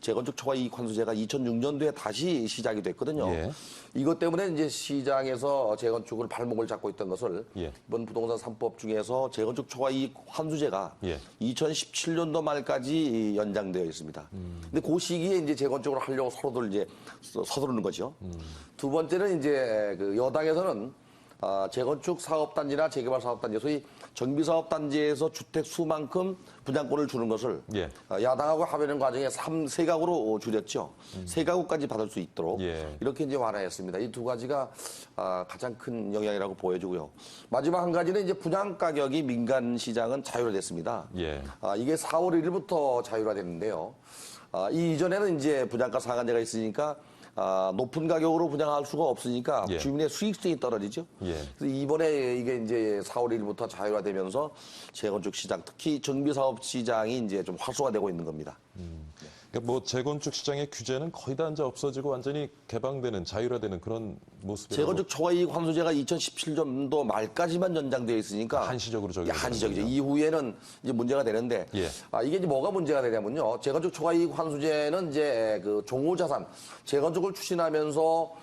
S6: 재건축 초과 이익 환수제가 2006년도에 다시 시작이 됐거든요.
S1: 예.
S6: 이것 때문에 이제 시장에서 재건축을 발목을 잡고 있던 것을
S1: 예.
S6: 이번 부동산 3법 중에서 재건축 초과 이익 환수제가
S1: 예.
S6: 2017년도 말까지 연장되어 있습니다. 근데 그 시기에 이제 재건축을 하려고 서로들 이제 서두르는 거죠. 두 번째는 이제 여당에서는 재건축 사업단지나 재개발 사업단지, 소위 정비사업단지에서 주택 수만큼 분양권을 주는 것을
S1: 예.
S6: 야당하고 합의하는 과정에 3가구로 줄였죠. 3가구까지 받을 수 있도록
S1: 예.
S6: 이렇게 이제 완화했습니다. 이 2가지가 가장 큰 영향이라고 보여지고요. 마지막 한 가지는 이제 분양 가격이 민간 시장은 자율화됐습니다.
S1: 예.
S6: 이게 4월 1일부터 자율화됐는데요. 이 이전에는 이제 분양가 상한제가 있으니까 높은 가격으로 분양할 수가 없으니까
S1: 예.
S6: 주민의 수익성이 떨어지죠.
S1: 예.
S6: 그래서 이번에 이게 이제 4월 1일부터 자율화되면서 재건축 시장, 특히 정비사업 시장이 이제 좀 활성화되고 있는 겁니다.
S1: 그러니까 뭐 재건축 시장의 규제는 거의 다 이제 없어지고 완전히 개방되는 자율화되는 그런 모습이라고.
S6: 재건축 초과이익 환수제가 2017년도 말까지만 연장되어 있으니까
S1: 한시적으로 적용이
S6: 한시적이죠.
S1: 되는군요.
S6: 이후에는 이제 문제가 되는데
S1: 예.
S6: 이게 이제 뭐가 문제가 되냐면요. 재건축 초과이익 환수제는 이제 종호자산 재건축을 추진하면서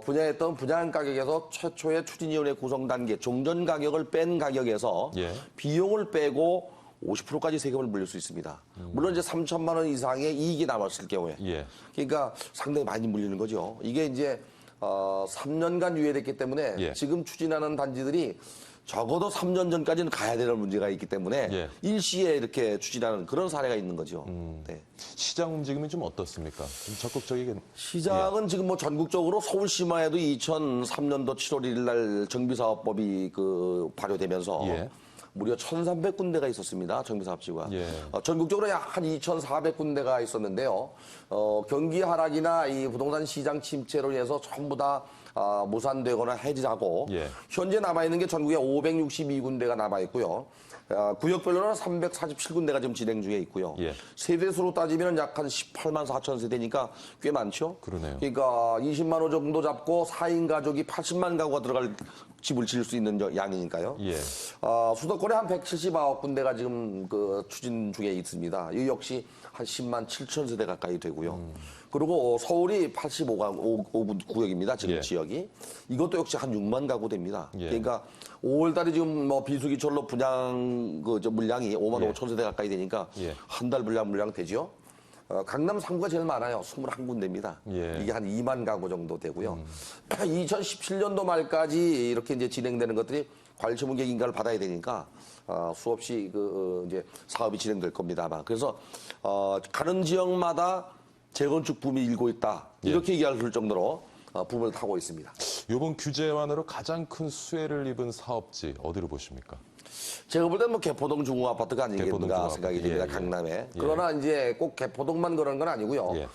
S6: 분야했던 분양 가격에서 최초의 추진위원회 구성 단계 종전 가격을 뺀 가격에서
S1: 예.
S6: 비용을 빼고 50%까지 세금을 물릴 수 있습니다. 물론 이제 3천만 원 이상의 이익이 남았을 경우에.
S1: 예.
S6: 그러니까 상당히 많이 물리는 거죠. 이게 이제 3년간 유예됐기 때문에
S1: 예.
S6: 지금 추진하는 단지들이 적어도 3년 전까지는 가야 되는 문제가 있기 때문에
S1: 예.
S6: 일시에 이렇게 추진하는 그런 사례가 있는 거죠. 네.
S1: 시장 움직임이 좀 어떻습니까? 좀 적극적이게.
S6: 시장은 지금 뭐 전국적으로 서울시만 해도 2003년도 7월 1일 날 정비사업법이 발효되면서
S1: 예.
S6: 무려 1,300군데가 있었습니다. 정비사업지구가.
S1: 예.
S6: 전국적으로 약 한 2,400군데가 있었는데요. 경기 하락이나 이 부동산 시장 침체로 인해서 전부 다 무산되거나 해지하고
S1: 예.
S6: 현재 남아있는 게 전국에 562군데가 남아있고요. 구역별로는 347군데가 지금 진행 중에 있고요.
S1: 예.
S6: 세대수로 따지면 약 한 18만 4천 세대니까 꽤 많죠.
S1: 그러네요.
S6: 그러니까 20만 호 정도 잡고 4인 가족이 80만 가구가 들어갈 집을 지을 수 있는 양이니까요.
S1: 예.
S6: 수도권에 한 179군데가 지금 추진 중에 있습니다. 이 역시 한 10만 7천 세대 가까이 되고요. 그리고 서울이 85구 구역입니다. 지금
S1: 예.
S6: 지역이. 이것도 역시 한 6만 가구 됩니다.
S1: 예.
S6: 그러니까 5월 달에 지금 뭐 비수기철로 분양 물량이 5만
S1: 예.
S6: 5천 세대 가까이 되니까
S1: 예.
S6: 한 달 물량 되죠. 강남 3구가 제일 많아요. 21군데입니다.
S1: 예.
S6: 이게 한 2만 가구 정도 되고요. 2017년도 말까지 이렇게 이제 진행되는 것들이 관리처분계 인가를 받아야 되니까 수없이 이제 사업이 진행될 겁니다. 아마. 그래서 가는 지역마다 재건축 붐이 일고 있다. 이렇게 얘기할 수 정도로 붐을 타고 있습니다.
S1: 이번 규제 완화로 가장 큰 수혜를 입은 사업지 어디로 보십니까?
S6: 제가 볼 때는 뭐 개포동 중흥아파트가
S1: 개포동
S6: 아니겠는가
S1: 중흥아파트.
S6: 생각이 듭니다.
S1: 예, 예.
S6: 강남에.
S1: 예.
S6: 그러나 이제 꼭 개포동만 그런 건 아니고요.
S1: 예.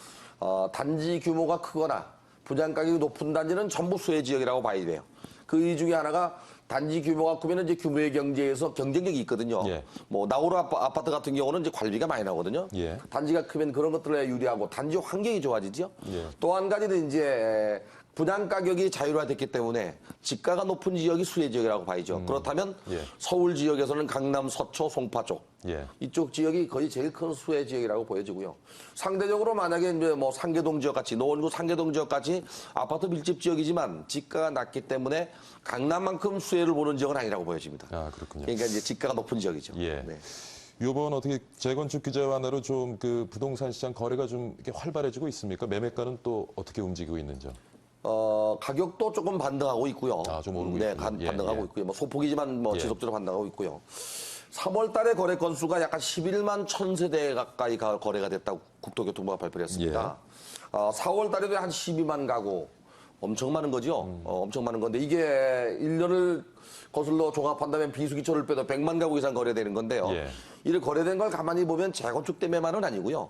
S6: 단지 규모가 크거나 분양 가격이 높은 단지는 전부 수혜 지역이라고 봐야 돼요. 그 이 중에 하나가 단지 규모가 크면 이제 규모의 경제에서 경쟁력이 있거든요.
S1: 예.
S6: 뭐 나우루 아파트 같은 경우는 이제 관리비가 많이 나오거든요.
S1: 예.
S6: 단지가 크면 그런 것들에 유리하고 단지 환경이 좋아지죠.
S1: 예.
S6: 또 한 가지는 이제 분양 가격이 자율화됐기 때문에 집가가 높은 지역이 수혜 지역이라고 봐야죠. 그렇다면
S1: 예.
S6: 서울 지역에서는 강남, 서초, 송파 쪽
S1: 예.
S6: 이쪽 지역이 거의 제일 큰 수혜 지역이라고 보여지고요. 상대적으로 만약에 이제 뭐 상계동 지역 같이 노원구 상계동 지역 같이 아파트 밀집 지역이지만 집가가 낮기 때문에 강남만큼 수혜를 보는 지역은 아니라고 보여집니다.
S1: 아, 그렇군요.
S6: 그러니까 이제 집가가 높은 지역이죠.
S1: 예.
S6: 네.
S1: 이번 어떻게 재건축 규제 완화로 좀 부동산 시장 거래가 좀 이렇게 활발해지고 있습니까? 매매가는 또 어떻게 움직이고 있는지요?
S6: 가격도 조금 반등하고 있고요.
S1: 좀 오르고
S6: 네,
S1: 있군요. 예,
S6: 반등하고
S1: 예.
S6: 있고요. 뭐 소폭이지만 뭐
S1: 예.
S6: 지속적으로 반등하고 있고요. 3월 달에 거래 건수가 약간 11만 1000세대 가까이 거래가 됐다고 국토교통부가 발표를 했습니다. 4월 달에도 한 12만 가구. 엄청 많은 거죠. 엄청 많은 건데 이게 1년을 거슬러 종합한다면 비수기초를 빼도 100만 가구 이상 거래되는 건데요.
S1: 예.
S6: 이를 거래된 걸 가만히 보면 재건축 때문에만은 아니고요.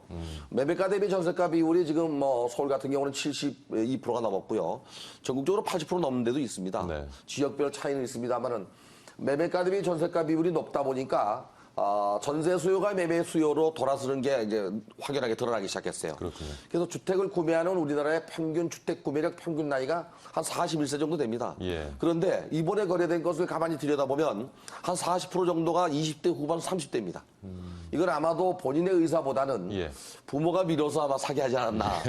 S6: 매매가 대비 전세가 비율이 지금 뭐 서울 같은 경우는 72%가 넘었고요. 전국적으로 80% 넘는 데도 있습니다.
S1: 네.
S6: 지역별 차이는 있습니다만은 매매가 대비 전세가 비율이 높다 보니까 전세 수요가 매매 수요로 돌아서는 게 이제 확연하게 드러나기 시작했어요.
S1: 그렇군요.
S6: 그래서 주택을 구매하는 우리나라의 평균 주택 구매력 평균 나이가 한 41세 정도 됩니다.
S1: 예.
S6: 그런데 이번에 거래된 것을 가만히 들여다보면 한 40% 정도가 20대 후반 30대입니다. 이건 아마도 본인의 의사보다는
S1: 예.
S6: 부모가 밀어서 아마 사게 하지 않았나.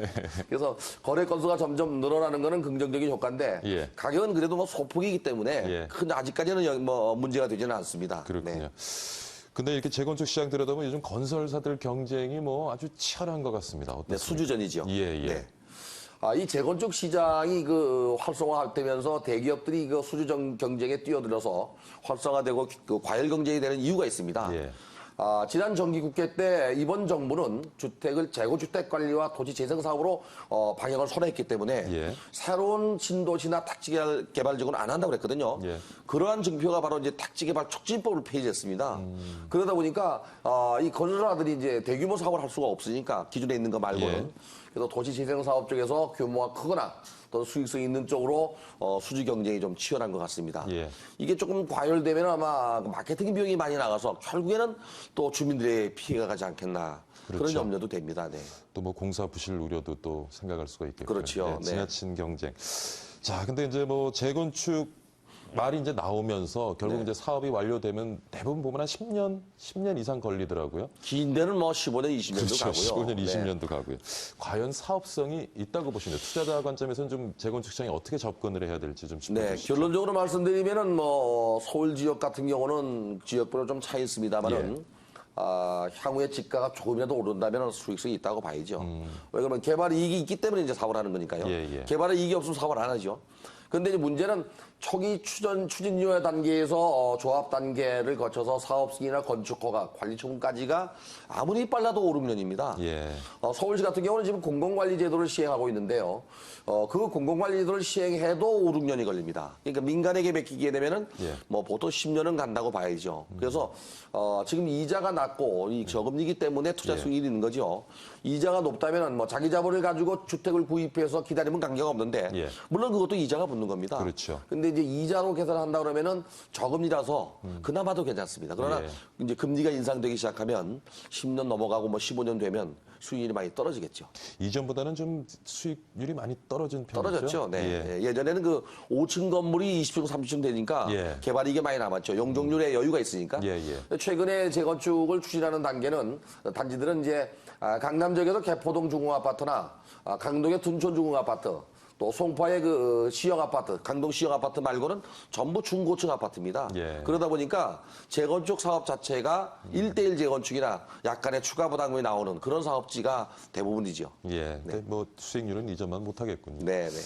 S6: 그래서 거래 건수가 점점 늘어나는 것은 긍정적인 효과인데
S1: 예.
S6: 가격은 그래도 뭐 소폭이기 때문에
S1: 예.
S6: 큰 아직까지는 뭐 문제가 되지는 않습니다.
S1: 그렇군요.
S6: 네.
S1: 근데 이렇게 재건축 시장 들여다보면 요즘 건설사들 경쟁이 뭐 아주 치열한 것 같습니다. 어떻습니까?
S6: 네, 수주전이죠.
S1: 예, 예.
S6: 네. 이 재건축 시장이 그 활성화되면서 대기업들이 그 수주 경쟁에 뛰어들어서 활성화되고 그 과열 경쟁이 되는 이유가 있습니다.
S1: 예.
S6: 지난 정기국회 때 이번 정부는 주택을 재고주택 관리와 토지 재생 사업으로 방향을 선회했기 때문에
S1: 예.
S6: 새로운 신도시나 택지 개발 지구는 안 한다고 그랬거든요.
S1: 예.
S6: 그러한 증표가 바로 이제 택지 개발 촉진법을 폐지했습니다. 그러다 보니까 이 건설사들이 이제 대규모 사업을 할 수가 없으니까 기존에 있는 거 말고는
S1: 예.
S6: 그래서 도시 재생 사업 쪽에서 규모가 크거나 또 수익성이 있는 쪽으로 수주 경쟁이 좀 치열한 것 같습니다.
S1: 예.
S6: 이게 조금 과열되면 아마 마케팅 비용이 많이 나가서 결국에는 또 주민들의 피해가 가지 않겠나 그런
S1: 그렇죠.
S6: 염려도 됩니다. 네.
S1: 또 뭐 공사 부실 우려도 또 생각할 수가 있겠고요.
S6: 그렇죠. 네.
S1: 지나친 경쟁. 자, 근데 이제 뭐 재건축 말이 이제 나오면서 결국
S6: 네.
S1: 이제 사업이 완료되면 대부분 보면 한 10년 이상 걸리더라고요.
S6: 긴 데는 뭐 15년, 20년도
S1: 그렇죠.
S6: 가고요.
S1: 15년,
S6: 네.
S1: 20년도 가고요. 과연 사업성이 있다고 보시나요? 투자자 관점에서는 좀 재건축 시장에 어떻게 접근을 해야 될지 좀
S6: 네,
S1: 짚어주시죠.
S6: 결론적으로 말씀드리면은 뭐 서울 지역 같은 경우는 지역별로 좀 차이 있습니다만은
S1: 예.
S6: 향후에 집가가 조금이라도 오른다면 수익성이 있다고 봐야죠. 왜 그러면 개발 이익이 있기 때문에 이제 사업을 하는 거니까요.
S1: 예, 예.
S6: 개발에 이익이 없으면 사업을 안 하죠. 근데 이제 문제는 초기 추진유예 단계에서 조합 단계를 거쳐서 사업 승인이나 건축 허가, 관리 처분까지가 아무리 빨라도 5, 6년입니다.
S1: 예.
S6: 서울시 같은 경우는 지금 공공관리 제도를 시행하고 있는데요. 그 공공관리 제도를 시행해도 5, 6년이 걸립니다. 그러니까 민간에게 맡기게 되면은
S1: 예.
S6: 뭐 보통 10년은 간다고 봐야죠. 그래서 지금 이자가 낮고 이 저금리이기 때문에 투자
S1: 예.
S6: 수익이 있는 거죠. 이자가 높다면은 뭐 자기 자본을 가지고 주택을 구입해서 기다리면 관계가 없는데
S1: 예.
S6: 물론 그것도 이자가 붙는 겁니다.
S1: 그렇죠.
S6: 근데 이제 이자로 계산한다 그러면은 저금리라서 그나마도 괜찮습니다. 그러나
S1: 예.
S6: 이제 금리가 인상되기 시작하면 10년 넘어가고 뭐 15년 되면 수익률이 많이 떨어지겠죠.
S1: 이전보다는 좀 수익률이 많이 떨어진 편이죠.
S6: 떨어졌죠. 네.
S1: 예.
S6: 예전에는 그 5층 건물이 20층, 30층 되니까
S1: 예.
S6: 개발 이익이 많이 남았죠. 용적률에 여유가 있으니까.
S1: 예, 예.
S6: 최근에 재건축을 추진하는 단계는 단지들은 이제 강남 지역에서 개포동 중흥아파트나 강동의 둔촌 중흥아파트 또 송파의 그 시형 아파트, 강동 시형 아파트 말고는 전부 중고층 아파트입니다.
S1: 예.
S6: 그러다 보니까 재건축 사업 자체가 1대1 재건축이나 약간의 추가 부담금이 나오는 그런 사업지가 대부분이죠.
S1: 예. 근데 뭐 수익률은 이전만 못하겠군요.
S6: 네, 네.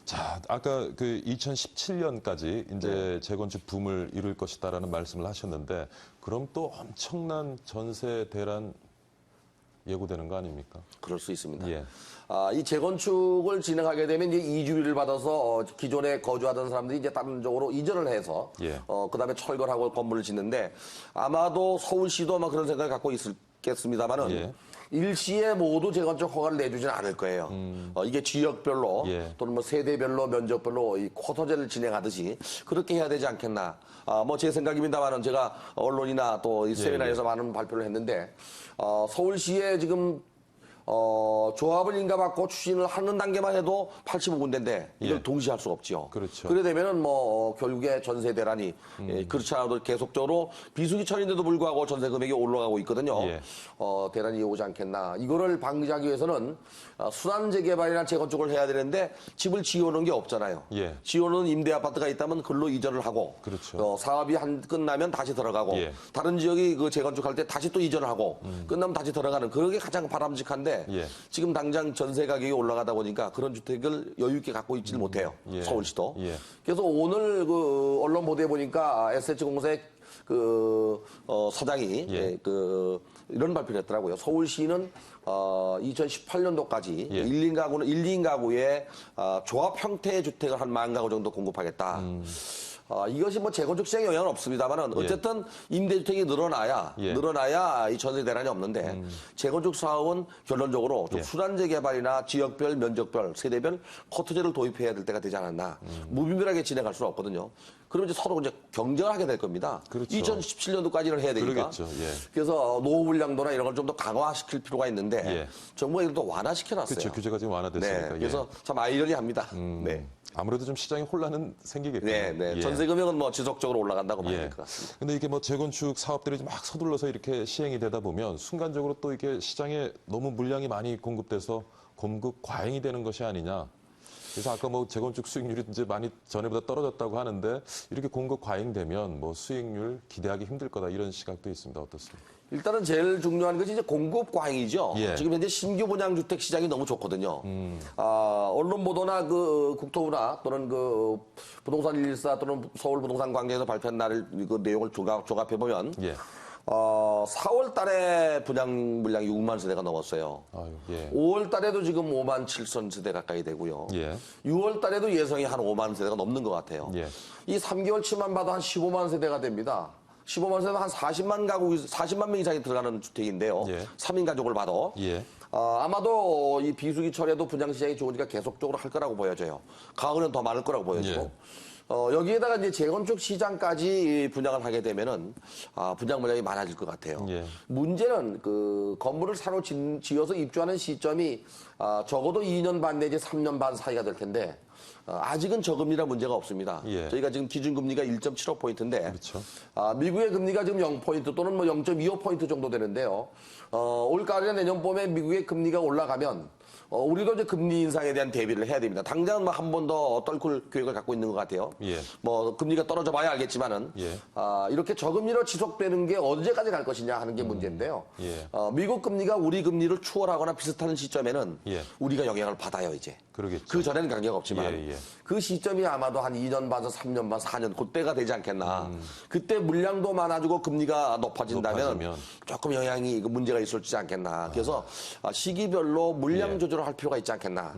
S1: 자, 아까 그 2017년까지 이제 재건축 붐을 이룰 것이다라는 말씀을 하셨는데 그럼 또 엄청난 전세 대란 예고되는 거 아닙니까?
S6: 그럴 수 있습니다.
S1: 예.
S6: 이 재건축을 진행하게 되면 이제 이주비를 받아서 기존에 거주하던 사람들이 이제 다른 쪽으로 이전을 해서
S1: 예.
S6: 그다음에 철거하고 건물을 짓는데 아마도 서울시도 아마 그런 생각을 갖고 있겠습니다만은
S1: 예.
S6: 일시에 모두 재건축 허가를 내주지는 않을 거예요. 이게 지역별로
S1: 예.
S6: 또는 뭐 세대별로 면적별로 이 쿼터제를 진행하듯이 그렇게 해야 되지 않겠나. 뭐 제 생각입니다만은 제가 언론이나 또 이 세미나에서 많은 발표를 했는데 서울시에 지금 조합을 인가받고 추진을 하는 단계만 해도 85군데인데 이걸
S1: 예.
S6: 동시에 할 수가 없죠.
S1: 그렇죠.
S6: 그래 되면은 뭐 결국에 전세 대란이 그렇지 않아도 계속적으로 비수기철인데도 불구하고 전세 금액이 올라가고 있거든요.
S1: 예.
S6: 대란이 오지 않겠나. 이거를 방지하기 위해서는 순환 재개발이나 재건축을 해야 되는데 집을 지어놓은 게 없잖아요.
S1: 예.
S6: 지어놓은 임대 아파트가 있다면 글로 이전을 하고
S1: 그렇죠.
S6: 사업이 끝나면 다시 들어가고
S1: 예.
S6: 다른 지역이 그 재건축할 때 다시 또 이전을 하고 끝나면 다시 들어가는 그게 가장 바람직한데 있는데
S1: 예.
S6: 지금 당장 전세 가격이 올라가다 보니까 그런 주택을 여유 있게 갖고 있지를 못해요.
S1: 예.
S6: 서울시도.
S1: 예.
S6: 그래서 오늘 그 언론 보도에 보니까 SH공사의 사장이
S1: 예.
S6: 이런 발표를 했더라고요. 서울시는 2018년도까지
S1: 예.
S6: 1, 2인 가구에 조합 형태의 주택을 한 10,000가구 정도 공급하겠다. 이것이 뭐 재건축 시장에 영향은 없습니다만은 어쨌든 임대주택이 늘어나야 이 전세 대란이 없는데 재건축 사업은 결론적으로 좀 수단제 개발이나 지역별, 면적별, 세대별 커트제를 도입해야 될 때가 되지 않았나. 무분별하게 진행할 수는 없거든요. 그러면 이제 서로 이제 경쟁을 하게 될 겁니다.
S1: 그렇죠.
S6: 2017년도까지는 해야 되니까.
S1: 그러겠죠. 예.
S6: 그래서 노후 불량도나 이런 걸 좀 더 강화시킬 필요가 있는데
S1: 예.
S6: 정부가 이걸 또 완화시켜놨어요.
S1: 그렇죠. 규제가 지금 완화됐으니까.
S6: 네.
S1: 예.
S6: 그래서 참 아이러니합니다. 네.
S1: 아무래도 좀 시장에 혼란은 생기겠군요.
S6: 네, 네.
S1: 예.
S6: 전세 금액은 뭐 지속적으로 올라간다고 봐야
S1: 예.
S6: 될 것 같습니다.
S1: 근데 이게 뭐 재건축 사업들이 막 서둘러서 이렇게 시행이 되다 보면 순간적으로 또 이게 시장에 너무 물량이 많이 공급돼서 공급 과잉이 되는 것이 아니냐. 그래서 아까 뭐 재건축 수익률이 이제 많이 전에보다 떨어졌다고 하는데 이렇게 공급 과잉되면 뭐 수익률 기대하기 힘들 거다 이런 시각도 있습니다. 어떻습니까?
S6: 일단은 제일 중요한 것이 이제 공급 과잉이죠.
S1: 예.
S6: 지금 현재 신규 분양 주택 시장이 너무 좋거든요. 언론 보도나 국토부나 또는 부동산 114 또는 서울 부동산 광장에서 발표한 날 그 내용을 조갑해 보면
S1: 예.
S6: 4월 달에 분양 물량이 6만 세대가 넘었어요.
S1: 아유, 예.
S6: 5월 달에도 지금 5만 7천 세대 가까이 되고요.
S1: 예.
S6: 6월 달에도 예상이 한 5만 세대가 넘는 것 같아요.
S1: 예.
S6: 이 3개월치만 봐도 한 15만 세대가 됩니다. 15만 세대면 한 40만 명 이상이 들어가는 주택인데요.
S1: 예.
S6: 3인 가족을 봐도.
S1: 예.
S6: 아마도 이 비수기 철에도 분양시장이 좋으니까 계속적으로 할 거라고 보여져요. 가을은 더 많을 거라고 보여지고.
S1: 예.
S6: 여기에다가 이제 재건축 시장까지 분양을 하게 되면은 분양 물량이 많아질 것 같아요.
S1: 예.
S6: 문제는 건물을 새로 지어서 입주하는 시점이 적어도 2년 반 내지 3년 반 사이가 될 텐데 아직은 저금리라 문제가 없습니다.
S1: 예.
S6: 저희가 지금 기준금리가 1.75포인트인데
S1: 그렇죠.
S6: 미국의 금리가 지금 0포인트 또는 뭐 0.25포인트 정도 되는데요. 올가을이나 내년 봄에 미국의 금리가 올라가면 우리도 이제 금리 인상에 대한 대비를 해야 됩니다. 당장은 뭐 한 번 더 떨굴 계획을 갖고 있는 것 같아요.
S1: 예.
S6: 뭐 금리가 떨어져 봐야 알겠지만은
S1: 예.
S6: 이렇게 저금리로 지속되는 게 언제까지 갈 것이냐 하는 게 문제인데요.
S1: 예.
S6: 미국 금리가 우리 금리를 추월하거나 비슷한 시점에는
S1: 예.
S6: 우리가 영향을 받아요 이제.
S1: 그러겠죠.
S6: 그 전에는 관계가 없지만
S1: 예, 예.
S6: 그 시점이 아마도 한 2년 반에서 3년 반, 4년 그때가 되지 않겠나. 그때 물량도 많아지고 금리가 높아지면 조금 영향이 문제가 있을지 않겠나. 그래서 시기별로 물량 조절을 할 필요가 있지 않겠나.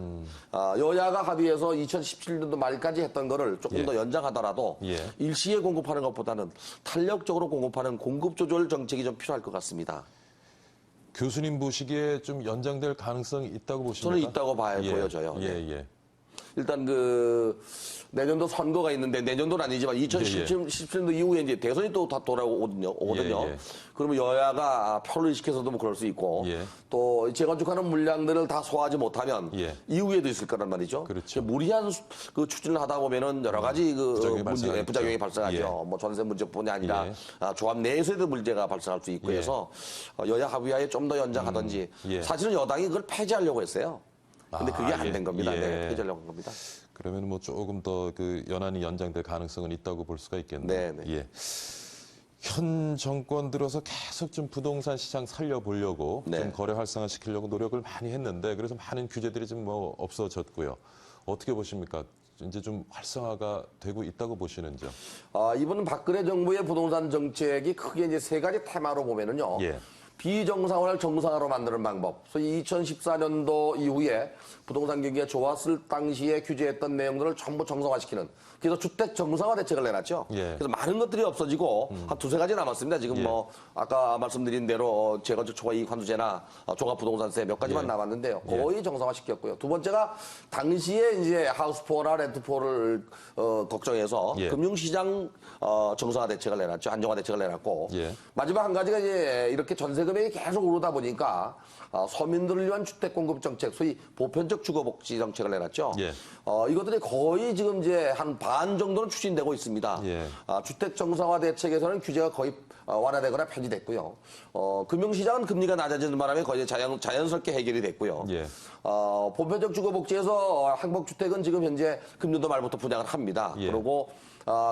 S6: 여야가 합의해서 2017년도 말까지 했던 거를 조금
S1: 예.
S6: 더 연장하더라도
S1: 예.
S6: 일시에 공급하는 것보다는 탄력적으로 공급하는 공급 조절 정책이 좀 필요할 것 같습니다.
S1: 교수님 보시기에 좀 연장될 가능성이 있다고 보십니까?
S6: 저는 있다고 보여져요.
S1: 예,
S6: 네.
S1: 예.
S6: 일단 내년도 선거가 있는데 내년도는 아니지만 2017년도 이후에 이제 대선이 또 다 돌아오거든요.
S1: 예.
S6: 그러면 여야가 표를 의식해서도 뭐 그럴 수 있고
S1: 예.
S6: 또 재건축하는 물량들을 다 소화하지 못하면
S1: 예.
S6: 이후에도 있을 거란 말이죠.
S1: 그렇죠.
S6: 무리한 추진을 하다 보면은 여러 가지 부작용이 발생하죠.
S1: 예.
S6: 뭐 전세 문제뿐이 아니라
S1: 예.
S6: 조합 내에서도 문제가 발생할 수 있고
S1: 예.
S6: 해서 여야 합의하에 좀 더 연장하든지
S1: 예.
S6: 사실은 여당이 그걸 폐지하려고 했어요. 근데 그게 안 된 겁니다.
S1: 예.
S6: 네, 폐지하려고 한 겁니다.
S1: 그러면 뭐 조금 더 연한이 연장될 가능성은 있다고 볼 수가 있겠네요.
S6: 네.
S1: 예. 현 정권 들어서 계속 좀 부동산 시장 살려보려고
S6: 네.
S1: 좀 거래 활성화시키려고 노력을 많이 했는데 그래서 많은 규제들이 좀 뭐 없어졌고요. 어떻게 보십니까? 이제 좀 활성화가 되고 있다고 보시는지요?
S6: 이번 박근혜 정부의 부동산 정책이 크게 이제 세 가지 테마로 보면은요.
S1: 예.
S6: 비정상화를 정상화로 만드는 방법. 소위 2014년도 이후에 부동산 경기가 좋았을 당시에 규제했던 내용들을 전부 정상화시키는. 그래서 주택 정상화 대책을 내놨죠.
S1: 예.
S6: 그래서 많은 것들이 없어지고 한 두세 가지 남았습니다. 지금
S1: 예.
S6: 뭐 아까 말씀드린 대로 재건축 초과 이익 환수제나 종합 부동산세 몇 가지만
S1: 예.
S6: 남았는데요. 거의 정상화시켰고요. 두 번째가 당시에 이제 하우스포나 렌트포를 걱정해서
S1: 예.
S6: 금융시장 정상화 대책을 내놨죠. 안정화 대책을 내놨고
S1: 예.
S6: 마지막 한 가지가 이제 이렇게 전세 금액이 계속 오르다 보니까 서민들을 위한 주택 공급 정책, 소위 보편적 주거복지 정책을 내놨죠.
S1: 예.
S6: 이것들이 거의 지금 이제 한 반 정도는 추진되고 있습니다.
S1: 예.
S6: 주택 정상화 대책에서는 규제가 거의 완화되거나 편의됐고요. 금융시장은 금리가 낮아지는 바람에 거의 자연스럽게 해결이 됐고요.
S1: 예.
S6: 보편적 주거복지에서 항목주택은 지금 현재 금년도 말부터 분양을 합니다.
S1: 예.
S6: 그리고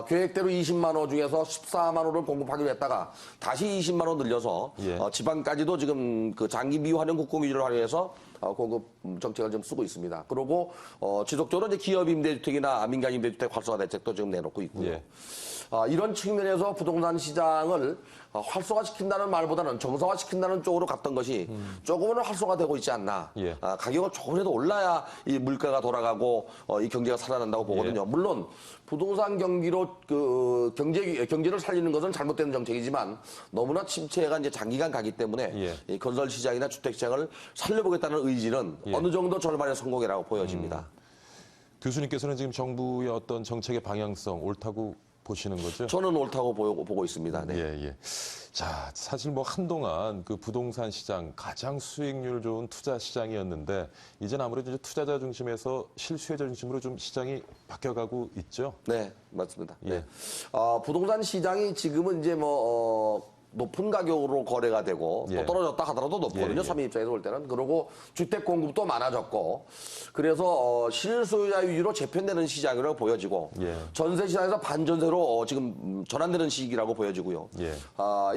S6: 계획대로 20만 호 중에서 14만 호를 공급하기로 했다가 다시 20만 호 늘려서
S1: 예.
S6: 지방까지도 지금 그 장기 미활용 국공 위주를 활용해서 공급 정책을 좀 쓰고 있습니다. 그리고 지속적으로 이제 기업 임대주택이나 민간 임대주택 활성화 대책도 지금 내놓고 있고요.
S1: 예.
S6: 이런 측면에서 부동산 시장을 활성화시킨다는 말보다는 정상화시킨다는 쪽으로 갔던 것이 조금은 활성화되고 있지 않나.
S1: 예.
S6: 가격은 조금이라도 올라야 이 물가가 돌아가고 이 경제가 살아난다고 보거든요.
S1: 예.
S6: 물론 부동산 경기로 그 경제를 살리는 것은 잘못된 정책이지만 너무나 침체가 이제 장기간 가기 때문에
S1: 예.
S6: 이 건설 시장이나 주택 시장을 살려보겠다는 의지는
S1: 예.
S6: 어느 정도 절반의 성공이라고 보여집니다.
S1: 교수님께서는 지금 정부의 어떤 정책의 방향성 옳다고 보시는 거죠?
S6: 저는 옳다고 보고 있습니다. 네.
S1: 예, 예. 자, 사실 뭐 한동안 그 부동산 시장 가장 수익률 좋은 투자 시장이었는데 이제는 아무래도 이제 투자자 중심에서 실수요자 중심으로 좀 시장이 바뀌어가고 있죠?
S6: 네, 맞습니다.
S1: 예.
S6: 네. 부동산 시장이 지금은 이제 높은 가격으로 거래가 되고
S1: 예.
S6: 또 떨어졌다 하더라도 높거든요.
S1: 예, 예.
S6: 서민 입장에서 볼 때는. 그리고 주택 공급도 많아졌고 그래서 실소유자 위주로 재편되는 시장이라고 보여지고
S1: 예.
S6: 전세 시장에서 반전세로 지금 전환되는 시기라고 보여지고요.
S1: 예.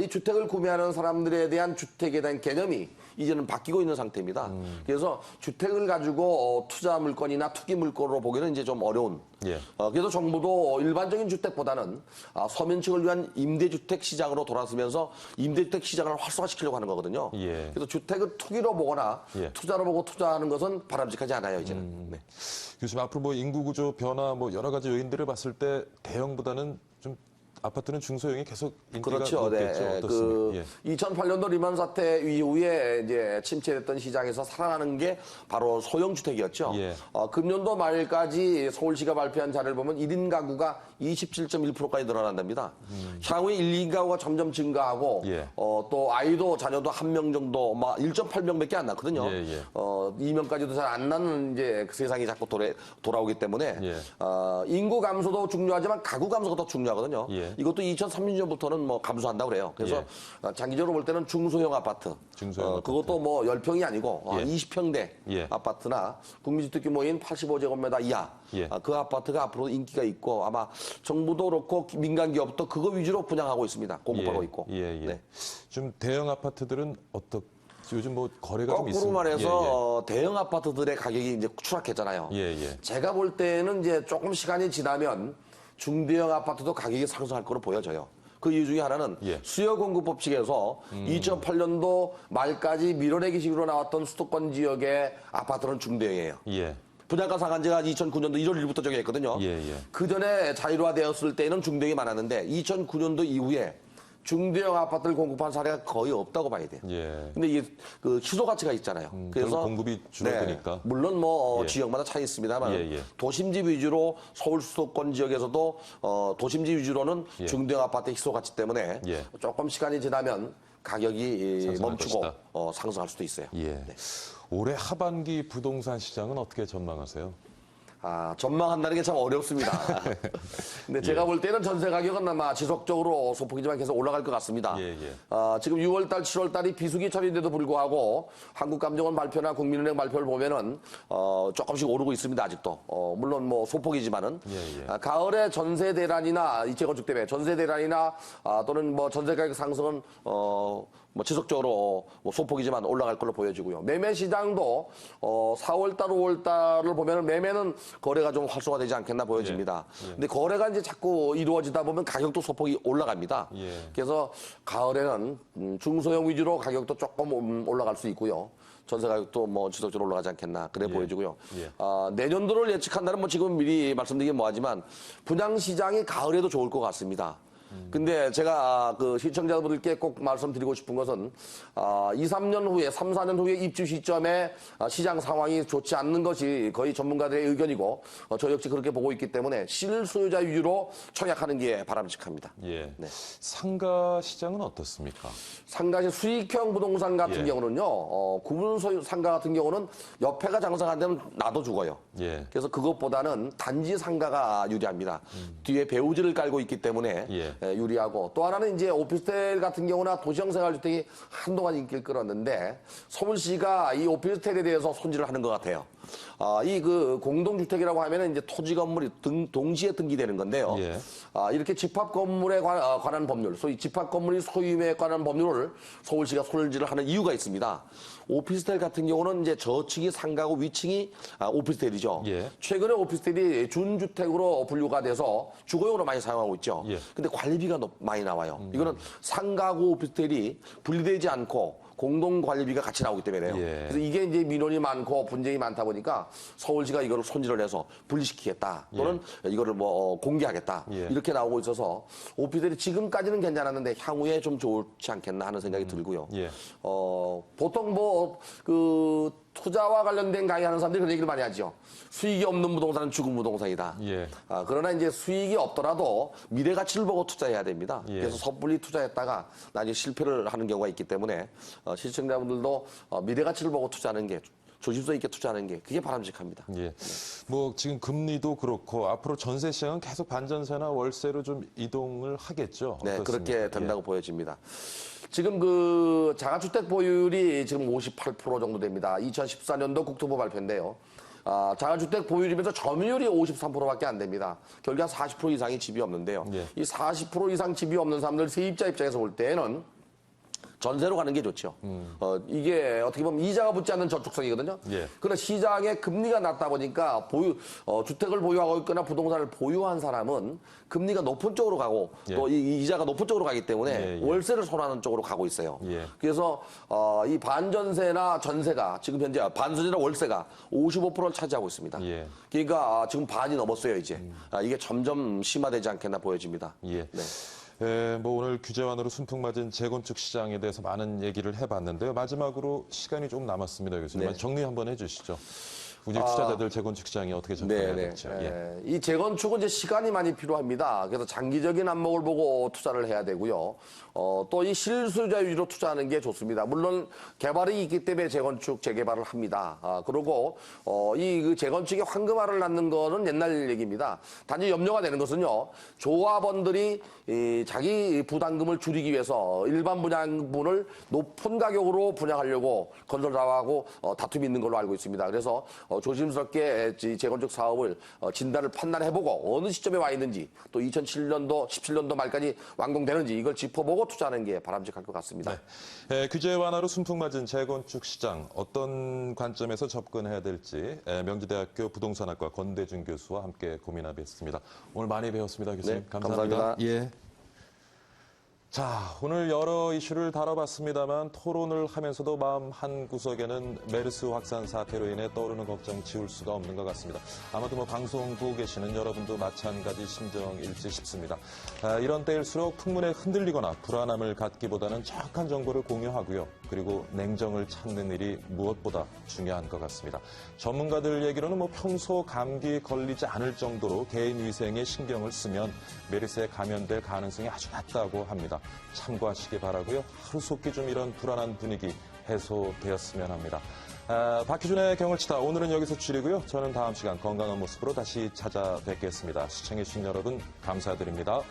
S6: 이 주택을 구매하는 사람들에 대한 주택에 대한 개념이 이제는 바뀌고 있는 상태입니다. 그래서 주택을 가지고 투자 물건이나 투기 물건으로 보기는 이제 좀 어려운.
S1: 예.
S6: 그래서 정부도 일반적인 주택보다는 서민층을 위한 임대주택 시장으로 돌아서면서 임대주택 시장을 활성화시키려고 하는 거거든요.
S1: 예.
S6: 그래서 주택을 투기로 보거나
S1: 예.
S6: 투자로 보고 투자하는 것은 바람직하지 않아요, 이제는. 네.
S1: 교수님 앞으로 뭐 인구 구조 변화 뭐 여러 가지 요인들을 봤을 때 대형보다는 좀 아파트는 중소형이 계속 인기가
S6: 그렇죠.
S1: 높겠죠.
S6: 네.
S1: 어떻습니까? 예.
S6: 2008년도 리만 사태 이후에 이제 침체됐던 시장에서 살아나는 게 바로 소형 주택이었죠.
S1: 예.
S6: 금년도 말까지 서울시가 발표한 자료를 보면 1인 가구가 27.1%까지 늘어난답니다. 향후에 1, 2가구가 점점 증가하고
S1: 예.
S6: 또 아이도 자녀도 한 명 정도 1.8명밖에 안 낳거든요.
S1: 예, 예.
S6: 2명까지도 잘 안 낳는 이제 그 세상이 자꾸 돌아오기 때문에
S1: 예.
S6: 인구 감소도 중요하지만 가구 감소가 더 중요하거든요.
S1: 예.
S6: 이것도 2030년부터는 뭐 감소한다고 그래요. 그래서 장기적으로 볼 때는 중소형 아파트.
S1: 중소형 아파트.
S6: 그것도 뭐 10평이 아니고
S1: 예.
S6: 20평대
S1: 예.
S6: 아파트나 국민주택 규모인 85제곱미터 이하.
S1: 예.
S6: 그 아파트가 앞으로 인기가 있고 아마 정부도 그렇고 민간 기업도 그거 위주로 분양하고 있습니다. 공급하고 있고.
S1: 예, 예.
S6: 네.
S1: 좀 대형 아파트들은 요즘 뭐 거래가 좀
S6: 거꾸로
S1: 있습니다.
S6: 말해서 대형 아파트들의 가격이 이제 추락했잖아요.
S1: 예, 예.
S6: 제가 볼 때는 이제 조금 시간이 지나면 중대형 아파트도 가격이 상승할 거로 보여져요. 그 이유 중에 하나는
S1: 예.
S6: 수요 공급 법칙에서 2008년도 말까지 밀어내기식으로 나왔던 수도권 지역의 아파트는 중대형이에요.
S1: 예.
S6: 분양가 상한제가 2009년도 1월 1일부터 적용했거든요.
S1: 예, 예.
S6: 그 전에 자율화되었을 때는 중대형이 많았는데 2009년도 이후에 중대형 아파트를 공급한 사례가 거의 없다고 봐야 돼요.
S1: 예.
S6: 근데 이게 그 희소 가치가 있잖아요.
S1: 결국 공급이 줄어드니까.
S6: 네, 물론 뭐
S1: 예.
S6: 지역마다 차이 있습니다만
S1: 예, 예.
S6: 도심지 위주로 서울 수도권 지역에서도 도심지 위주로는
S1: 예.
S6: 중대형 아파트 희소 가치 때문에
S1: 예.
S6: 조금 시간이 지나면 가격이
S1: 상승할
S6: 멈추고
S1: 것이다.
S6: 상승할 수도 있어요.
S1: 예. 올해 하반기 부동산 시장은 어떻게 전망하세요?
S6: 전망한다는 게 참 어렵습니다. 근데 제가 볼 때는 전세 가격은 아마 지속적으로 소폭이지만 계속 올라갈 것 같습니다.
S1: 예, 예.
S6: 지금 6월달, 7월달이 비수기철인데도 불구하고 한국감정원 발표나 국민은행 발표를 보면은 조금씩 오르고 있습니다. 아직도. 물론 뭐 소폭이지만은
S1: 예, 예.
S6: 가을에 전세 대란이나 이체건축 때문에 전세 대란이나 또는 뭐 전세 가격 상승은 뭐 지속적으로 뭐 소폭이지만 올라갈 걸로 보여지고요. 매매 시장도 4월달, 5월달을 보면 매매는 거래가 좀 활성화되지 않겠나 보여집니다.
S1: 예.
S6: 근데 거래가 이제 자꾸 이루어지다 보면 가격도 소폭이 올라갑니다.
S1: 예.
S6: 그래서 가을에는 중소형 위주로 가격도 조금 올라갈 수 있고요. 전세 가격도 뭐 지속적으로 올라가지 않겠나 그래 보여지고요.
S1: 예.
S6: 내년도를 예측한다면 뭐 지금 미리 말씀드리긴 뭐하지만 분양 시장이 가을에도 좋을 것 같습니다. 근데 제가 그 시청자분들께 꼭 말씀드리고 싶은 것은 2, 3년 후에 3, 4년 후에 입주 시점에 시장 상황이 좋지 않는 것이 거의 전문가들의 의견이고 저 역시 그렇게 보고 있기 때문에 실소유자 위주로 청약하는 게 바람직합니다.
S1: 예.
S6: 네.
S1: 상가 시장은 어떻습니까?
S6: 상가시 수익형 부동산 같은
S1: 예.
S6: 경우는요, 구분 소유 상가 같은 경우는 옆에가 장사가 안 되면 나도 죽어요.
S1: 예.
S6: 그래서 그것보다는 단지 상가가 유리합니다. 뒤에 배우지를 깔고 있기 때문에
S1: 예.
S6: 유리하고 또 하나는 이제 오피스텔 같은 경우나 도시형 생활주택이 한동안 인기를 끌었는데 서울시가 이 오피스텔에 대해서 손질을 하는 것 같아요. 이 그 공동주택이라고 하면은 이제 토지 건물이 동시에 등기되는 건데요.
S1: 예.
S6: 이렇게 집합 건물에 관한 법률, 소위 집합 건물이 소유에 관한 법률을 서울시가 손질을 하는 이유가 있습니다. 오피스텔 같은 경우는 이제 저층이 상가고 위층이 오피스텔이죠.
S1: 예.
S6: 최근에 오피스텔이 준주택으로 분류가 돼서 주거용으로 많이 사용하고 있죠.
S1: 예.
S6: 근데 관리비가 많이 나와요. 이거는 상가고 오피스텔이 분리되지 않고 공동 관리비가 같이 나오기 때문에요.
S1: 예.
S6: 그래서 이게 이제 민원이 많고 분쟁이 많다 보니까 서울시가 이거를 손질을 해서 분리시키겠다 또는 이거를 뭐 공개하겠다
S1: 예.
S6: 이렇게 나오고 있어서 오피스텔이 지금까지는 괜찮았는데 향후에 좀 좋지 않겠나 하는 생각이 들고요.
S1: 예.
S6: 보통 뭐 그 투자와 관련된 강의하는 사람들이 그런 얘기를 많이 하죠. 수익이 없는 부동산은 죽은 부동산이다.
S1: 예.
S6: 그러나 이제 수익이 없더라도 미래 가치를 보고 투자해야 됩니다.
S1: 예.
S6: 그래서 섣불리 투자했다가 나중에 실패를 하는 경우가 있기 때문에 시청자분들도 미래 가치를 보고 투자하는 게 조심성 있게 투자하는 게 그게 바람직합니다.
S1: 예. 뭐 지금 금리도 그렇고 앞으로 전세 시장은 계속 반전세나 월세로 좀 이동을 하겠죠.
S6: 네,
S1: 어떻습니까?
S6: 그렇게 된다고 보여집니다. 지금 그 자가주택 보유율이 지금 58% 정도 됩니다. 2014년도 국토부 발표인데요. 자가주택 보유율이면서 점유율이 53%밖에 안 됩니다. 결국 한 40% 이상이 집이 없는데요.
S1: 예.
S6: 이 40% 이상 집이 없는 사람들 세입자 입장에서 볼 때는 전세로 가는 게 좋죠. 이게 어떻게 보면 이자가 붙지 않는 저축성이거든요.
S1: 예.
S6: 그러나 시장의 금리가 낮다 보니까 주택을 보유하고 있거나 부동산을 보유한 사람은 금리가 높은 쪽으로 가고
S1: 예.
S6: 또 이 이자가 높은 쪽으로 가기 때문에
S1: 예, 예.
S6: 월세를 선호하는 쪽으로 가고 있어요.
S1: 예.
S6: 그래서 이 반전세나 전세가 지금 현재 반전세나 월세가 55%를 차지하고 있습니다.
S1: 예.
S6: 그러니까 지금 반이 넘었어요 이제. 이게 점점 심화되지 않겠나 보여집니다.
S1: 예.
S6: 네.
S1: 뭐 오늘 규제안으로 순풍맞은 재건축 시장에 대해서 많은 얘기를 해봤는데요. 마지막으로 시간이 조금 남았습니다, 교수님.
S6: 네.
S1: 정리 한번 해주시죠. 우리 투자자들 재건축 시장이 어떻게 접근해야 될지. 예.
S6: 이 재건축은 이제 시간이 많이 필요합니다. 그래서 장기적인 안목을 보고 투자를 해야 되고요. 또 이 실수요자 위주로 투자하는 게 좋습니다. 물론 개발이 있기 때문에 재건축, 재개발을 합니다. 그리고 이 재건축의 황금알을 낳는 거는 옛날 얘기입니다. 단지 염려가 되는 것은요. 조합원들이 자기 부담금을 줄이기 위해서 일반 분양분을 높은 가격으로 분양하려고 건설사하고 다툼이 있는 걸로 알고 있습니다. 그래서 조심스럽게 재건축 사업을 진단을 판단해보고 어느 시점에 와 있는지 또 2007년도, 17년도 말까지 완공되는지 이걸 짚어보고 투자하는 게 바람직할 것 같습니다.
S1: 네. 규제 완화로 순풍맞은 재건축 시장 어떤 관점에서 접근해야 될지 명지대학교 부동산학과 권대중 교수와 함께 고민해봤습니다. 오늘 많이 배웠습니다, 교수님.
S6: 네,
S1: 감사합니다.
S6: 감사합니다.
S1: 예. 자, 오늘 여러 이슈를 다뤄봤습니다만 토론을 하면서도 마음 한 구석에는 메르스 확산 사태로 인해 떠오르는 걱정 지울 수가 없는 것 같습니다. 아마도 방송 보고 계시는 여러분도 마찬가지 심정일지 싶습니다. 이런 때일수록 풍문에 흔들리거나 불안함을 갖기보다는 정확한 정보를 공유하고요. 그리고 냉정을 찾는 일이 무엇보다 중요한 것 같습니다. 전문가들 얘기로는 평소 감기 걸리지 않을 정도로 개인 위생에 신경을 쓰면 메르스에 감염될 가능성이 아주 낮다고 합니다. 참고하시기 바라고요. 하루속히 좀 이런 불안한 분위기 해소되었으면 합니다. 박희준의 경을 치다 오늘은 여기서 줄이고요. 저는 다음 시간 건강한 모습으로 다시 찾아뵙겠습니다. 시청해주신 여러분 감사드립니다.